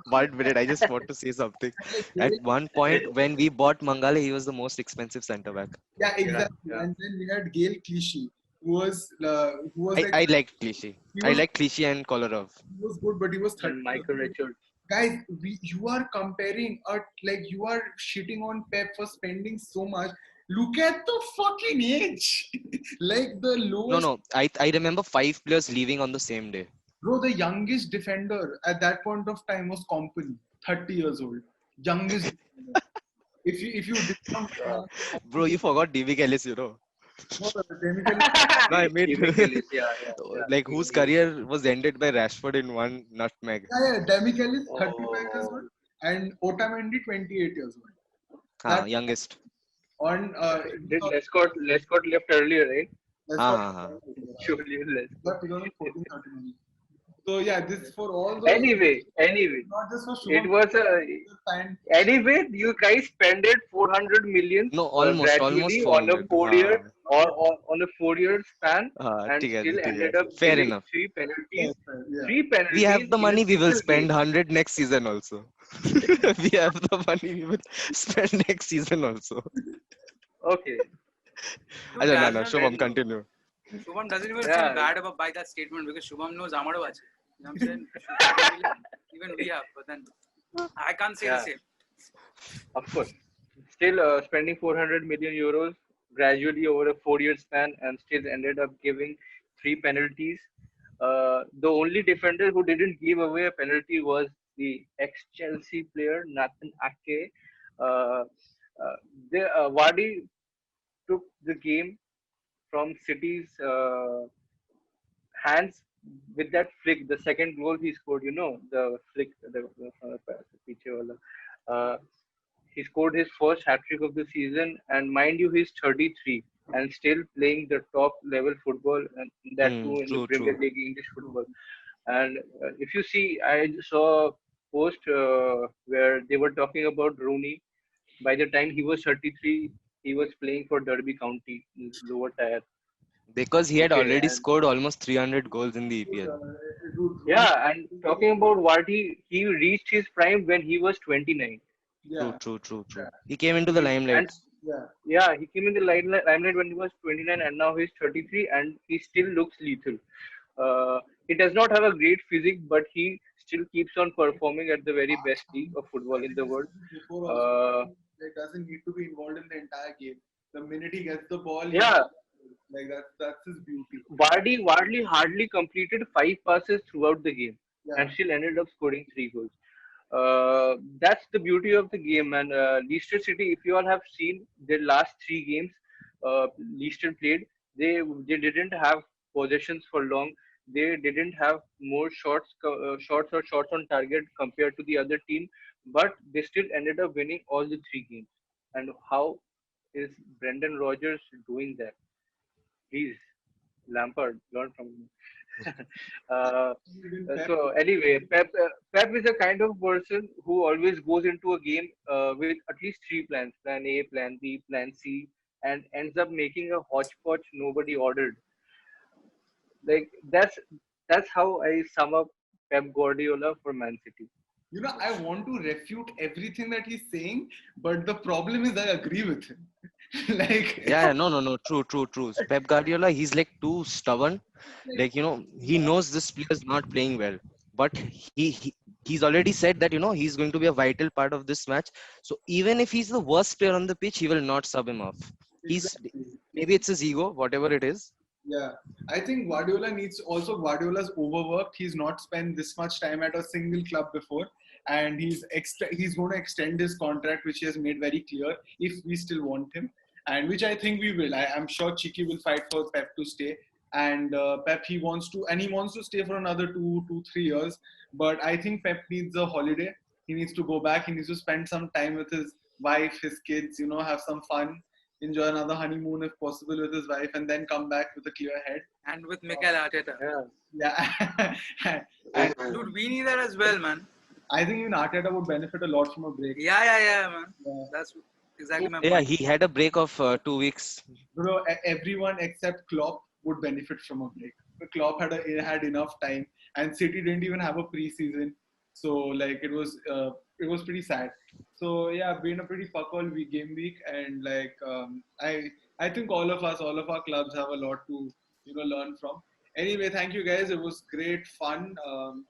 Speaker 3: 1 minute, I just want to say something.
Speaker 2: Like,
Speaker 3: At
Speaker 2: Gail,
Speaker 3: one point, when we bought Mangala, he was the most expensive centre back.
Speaker 2: yeah,
Speaker 5: Yeah,
Speaker 2: exactly.
Speaker 5: yeah.
Speaker 2: And then we had Gail Clichy, who was like,
Speaker 3: I like Clichy.
Speaker 2: he
Speaker 3: I
Speaker 2: was,
Speaker 3: like Clichy and Kolarov.
Speaker 2: he was good, but he was 30
Speaker 5: And
Speaker 2: years
Speaker 5: Michael
Speaker 2: old.
Speaker 5: Richards.
Speaker 2: Guys, you are comparing, like, you are shitting on Pep for spending so much. Look at the fucking age. Like, the
Speaker 3: No,
Speaker 2: lowest,
Speaker 3: no. I remember 5 players leaving on the same day.
Speaker 2: bro, the youngest defender at that point of time was Company, 30 years old. Youngest defender. If you discount
Speaker 3: Bro, you forgot DB Ellis, you know.
Speaker 2: no, technically,
Speaker 3: No, I mean,
Speaker 5: David Gillis, yeah.
Speaker 3: like whose career was ended by Rashford in one nutmeg.
Speaker 2: yeah, Demi Kelly is 35 years
Speaker 5: Oh,
Speaker 2: old and Otamendi 28 years old. That
Speaker 3: Youngest.
Speaker 2: on
Speaker 5: did Lescott left earlier, right?
Speaker 2: that's
Speaker 3: Ah,
Speaker 2: what
Speaker 5: Julian Lescott.
Speaker 2: 2014-13. So yeah, this is for all those,
Speaker 5: Anyway,
Speaker 2: not just for
Speaker 5: it
Speaker 2: Shubham.
Speaker 5: was a.
Speaker 2: And
Speaker 5: Anyway, you guys spent 400 million
Speaker 3: no, almost
Speaker 5: gradually on a
Speaker 3: 400.
Speaker 5: 4 year or on a 4 year span, and
Speaker 3: ठीक है,
Speaker 5: still
Speaker 3: ठीक है.
Speaker 5: ended up
Speaker 3: Fair
Speaker 5: giving
Speaker 3: enough.
Speaker 5: three penalties.
Speaker 2: yeah.
Speaker 5: Three
Speaker 3: We have
Speaker 5: penalties
Speaker 3: the
Speaker 5: in a
Speaker 3: money, we will
Speaker 5: single
Speaker 3: spend
Speaker 5: game.
Speaker 3: 100 next season also. We have the money, we will spend next season also.
Speaker 5: Okay.
Speaker 1: Dude,
Speaker 3: No,
Speaker 1: doesn't
Speaker 3: no,
Speaker 1: even-
Speaker 3: Shubham, continue.
Speaker 1: Shubham doesn't even
Speaker 5: Yeah.
Speaker 1: feel bad about by that statement because Shubham knows Amadu Bachi. You know what I'm saying? Shubham, even we have, but then I can't say the
Speaker 5: Yeah.
Speaker 1: same.
Speaker 5: Of course. Still spending 400 million euros gradually over a 4 year span and still ended up giving three penalties. The only defender who didn't give away a penalty was the ex Chelsea player Nathan Ake. Uh, Vardy took the game from City's hands with that flick, the second goal he scored, the flick, the wala. Uh, he scored his first hat trick of the season, and mind you, he's 33 and still playing the top level football, and that too in the
Speaker 3: True,
Speaker 5: Premier
Speaker 3: true.
Speaker 5: League English football. And if you see, I just saw a post where they were talking about Rooney. By the time he was 33, he was playing for Derby County, lower tier.
Speaker 3: Because he had
Speaker 5: Okay,
Speaker 3: already
Speaker 5: and
Speaker 3: scored almost 300 goals in the EPL.
Speaker 5: yeah, and talking about Vardy, he reached his prime when he was 29.
Speaker 2: Yeah,
Speaker 3: True. He came into the limelight.
Speaker 5: And
Speaker 2: yeah.
Speaker 5: yeah, he came in the limelight when he was 29, and now he's 33, and he still looks lethal. He does not have a great physique, but he still keeps on performing at the very best league of football in the world.
Speaker 2: Before
Speaker 5: Uh,
Speaker 2: also, he doesn't need to be involved in the entire game. The minute he gets the ball,
Speaker 5: yeah,
Speaker 2: like that's his beauty.
Speaker 5: Vardy hardly completed 5 passes throughout the game,
Speaker 2: Yeah,
Speaker 5: and still ended up scoring 3 goals. That's the beauty of the game. And Leicester City, if you all have seen their last 3 games, Leicester played, they didn't have possessions for long. They didn't have more shots on target compared to the other team, but they still ended up winning all the 3 games. And how is Brendan Rodgers doing that? Please, Lampard, learn from me. uh,
Speaker 2: even Pep,
Speaker 5: so anyway, Pep is a kind of person who always goes into a game with at least 3 plans: Plan A, Plan B, Plan C, and ends up making a hodgepodge nobody ordered. Like that's how I sum up Pep Guardiola for Man City.
Speaker 2: I want to refute everything that he's saying, but the problem is I agree with him. Like,
Speaker 3: Yeah, no. True. Pep Guardiola, he's like too stubborn. Like, he knows this player is not playing well. But he's already said that, he's going to be a vital part of this match. So even if he's the worst player on the pitch, he will not sub him off.
Speaker 2: exactly.
Speaker 3: Maybe it's his ego, whatever it is.
Speaker 2: Yeah, I think Guardiola's overworked. He's not spent this much time at a single club before, and he's going to extend his contract, which he has made very clear if we still want him, and which I think we will. I'm sure Chiki will fight for Pep to stay, and Pep he wants to stay for another 3 years. But I think Pep needs a holiday. He needs to go back. He needs to spend some time with his wife, his kids. Have some fun, enjoy another honeymoon if possible with his wife, and then come back with a clear head.
Speaker 1: And with Mikel Arteta.
Speaker 5: Yeah.
Speaker 2: Yeah. And
Speaker 1: Dude, we need that as well, man.
Speaker 2: I think even Arteta would benefit a lot from a break.
Speaker 1: Yeah, man.
Speaker 2: Yeah.
Speaker 1: That's exactly my
Speaker 3: Yeah,
Speaker 1: point.
Speaker 3: he had a break of 2 weeks.
Speaker 2: Bro, everyone except Klopp would benefit from a break. Klopp had enough time, and City didn't even have a preseason, so like it was pretty sad. So yeah, been a pretty fuck all week game week, and like I think all of our clubs have a lot to learn from. Anyway, thank you guys. It was great fun.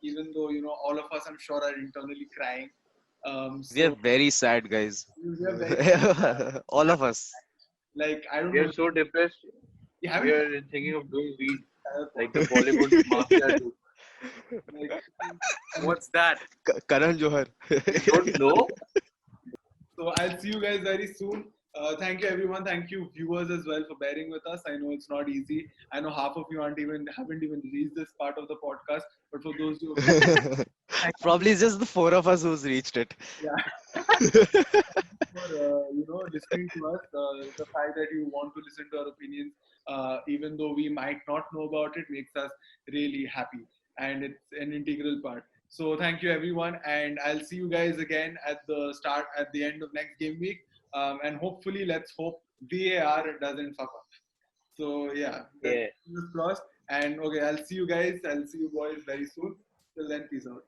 Speaker 2: Even though all of us, I'm sure, are internally crying.
Speaker 3: We are
Speaker 2: So
Speaker 3: very sad, guys.
Speaker 2: we are very
Speaker 3: All of us.
Speaker 2: like I don't
Speaker 5: We
Speaker 2: know.
Speaker 5: are so depressed.
Speaker 2: You
Speaker 5: We
Speaker 2: haven't
Speaker 5: are thinking of doing weed like the
Speaker 2: podcast,
Speaker 5: Bollywood mafia do.
Speaker 2: like
Speaker 1: What's that?
Speaker 3: Karan Johar.
Speaker 5: You don't know?
Speaker 2: so I'll see you guys very soon. Thank you everyone. Thank you viewers as well for bearing with us. I know it's not easy. I know half of you haven't even reached this part of the podcast. But for those who have, thank you
Speaker 3: Probably it's just the four of us who's reached it.
Speaker 2: for listening to us. The fact that you want to listen to our opinions, even though we might not know about it, makes us really happy, and it's an integral part. So thank you everyone, and I'll see you guys again at the end of next game week, and hopefully, let's hope VAR doesn't fuck up. So yeah, that's
Speaker 5: Yeah.
Speaker 2: fingers crossed. And okay, I'll see you guys. I'll see you boys very soon. Till then, peace out.